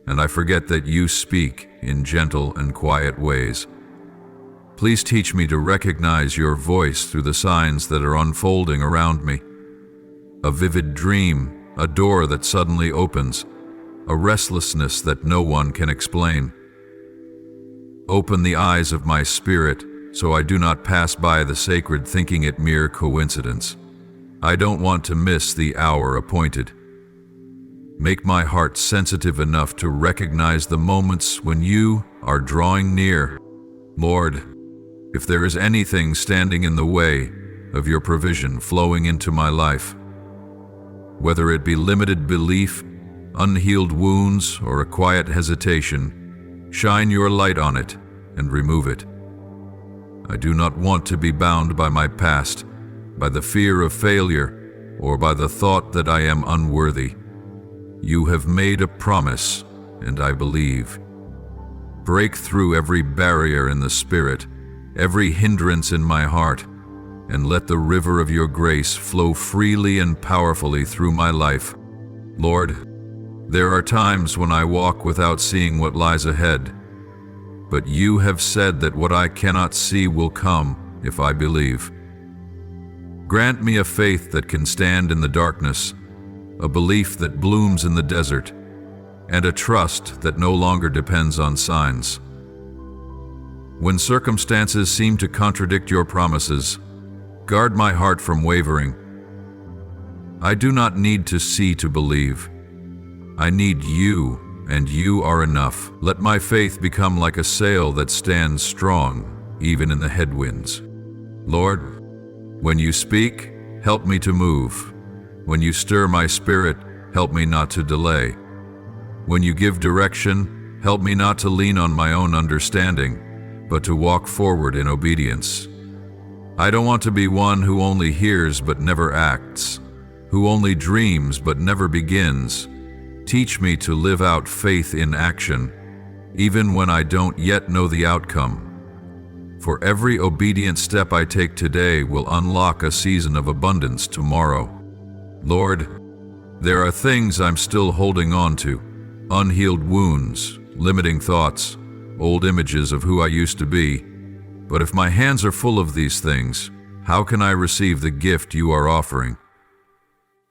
A: and I forget that you speak in gentle and quiet ways. Please teach me to recognize your voice through the signs that are unfolding around me. A vivid dream, a door that suddenly opens, a restlessness that no one can explain. Open the eyes of my spirit so I do not pass by the sacred thinking it mere coincidence. I don't want to miss the hour appointed. Make my heart sensitive enough to recognize the moments when you are drawing near. Lord, if there is anything standing in the way of your provision flowing into my life, whether it be limited belief, unhealed wounds, or a quiet hesitation, shine your light on it and remove it. I do not want to be bound by my past, by the fear of failure, or by the thought that I am unworthy. You have made a promise, and I believe. Break through every barrier in the spirit, every hindrance in my heart, and let the river of your grace flow freely and powerfully through my life. Lord, there are times when I walk without seeing what lies ahead, but you have said that what I cannot see will come if I believe. Grant me a faith that can stand in the darkness, a belief that blooms in the desert, and a trust that no longer depends on signs. When circumstances seem to contradict your promises, guard my heart from wavering. I do not need to see to believe. I need you, and you are enough. Let my faith become like a sail that stands strong, even in the headwinds. Lord, when you speak, help me to move. When you stir my spirit, help me not to delay. When you give direction, help me not to lean on my own understanding, but to walk forward in obedience. I don't want to be one who only hears but never acts, who only dreams but never begins. Teach me to live out faith in action, even when I don't yet know the outcome. For every obedient step I take today will unlock a season of abundance tomorrow. Lord, there are things I'm still holding on to, unhealed wounds, limiting thoughts, old images of who I used to be. But if my hands are full of these things, how can I receive the gift you are offering?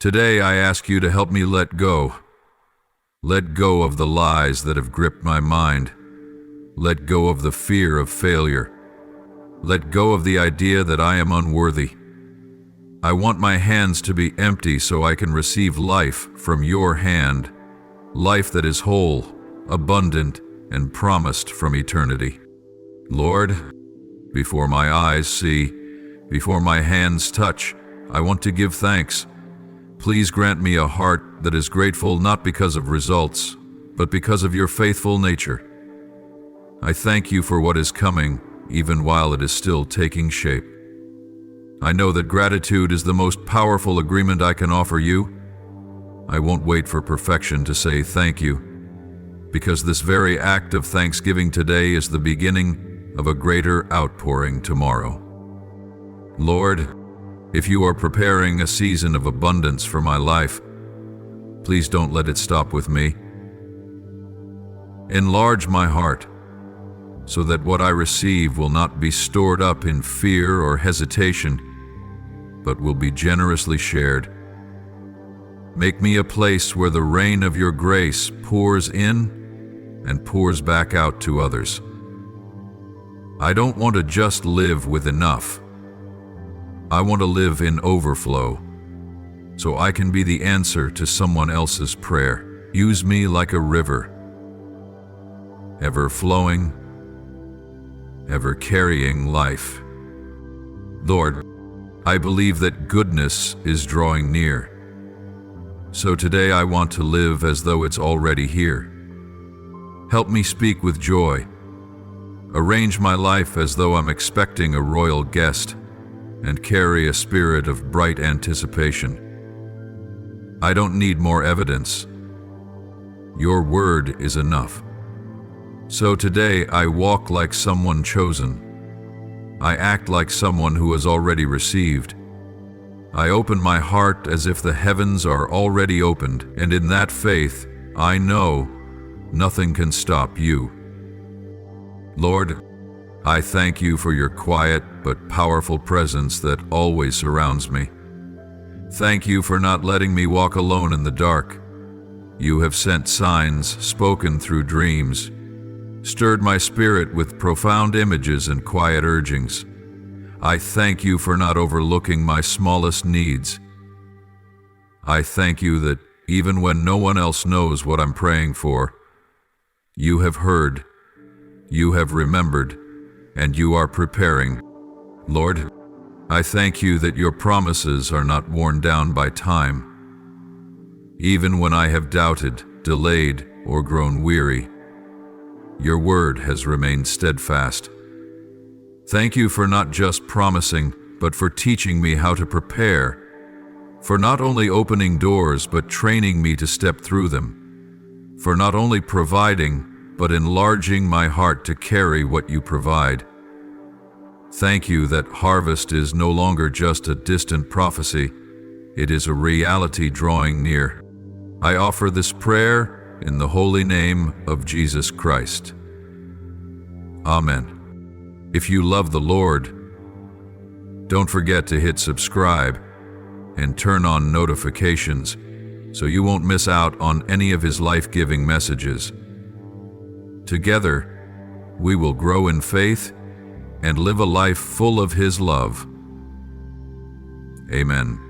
A: Today I ask you to help me let go. Let go of the lies that have gripped my mind. Let go of the fear of failure. Let go of the idea that I am unworthy. I want my hands to be empty so I can receive life from your hand, life that is whole, abundant, and promised from eternity. Lord, before my eyes see, before my hands touch, I want to give thanks. Please grant me a heart that is grateful not because of results, but because of your faithful nature. I thank you for what is coming, even while it is still taking shape. I know that gratitude is the most powerful agreement I can offer you. I won't wait for perfection to say thank you, because this very act of thanksgiving today is the beginning of a greater outpouring tomorrow. Lord, if you are preparing a season of abundance for my life, please don't let it stop with me. Enlarge my heart so that what I receive will not be stored up in fear or hesitation, but will be generously shared. Make me a place where the rain of your grace pours in and pours back out to others. I don't want to just live with enough. I want to live in overflow, so I can be the answer to someone else's prayer. Use me like a river, ever flowing, ever carrying life. Lord, I believe that goodness is drawing near. So today I want to live as though it's already here. Help me speak with joy. Arrange my life as though I'm expecting a royal guest, and carry a spirit of bright anticipation. I don't need more evidence. Your word is enough. So today I walk like someone chosen. I act like someone who has already received. I open my heart as if the heavens are already opened, and in that faith, I know nothing can stop you. Lord, I thank you for your quiet but powerful presence that always surrounds me. Thank you for not letting me walk alone in the dark. You have sent signs, spoken through dreams, stirred my spirit with profound images and quiet urgings. I thank you for not overlooking my smallest needs. I thank you that even when no one else knows what I'm praying for, you have heard, you have remembered, and you are preparing. Lord, I thank you that your promises are not worn down by time. Even when I have doubted, delayed, or grown weary, your word has remained steadfast. Thank you for not just promising, but for teaching me how to prepare, for not only opening doors, but training me to step through them, for not only providing, but enlarging my heart to carry what you provide. Thank you that harvest is no longer just a distant prophecy, it is a reality drawing near. I offer this prayer in the holy name of Jesus Christ. Amen. If you love the Lord, don't forget to hit subscribe and turn on notifications so you won't miss out on any of his life-giving messages. Together, we will grow in faith and live a life full of his love. Amen.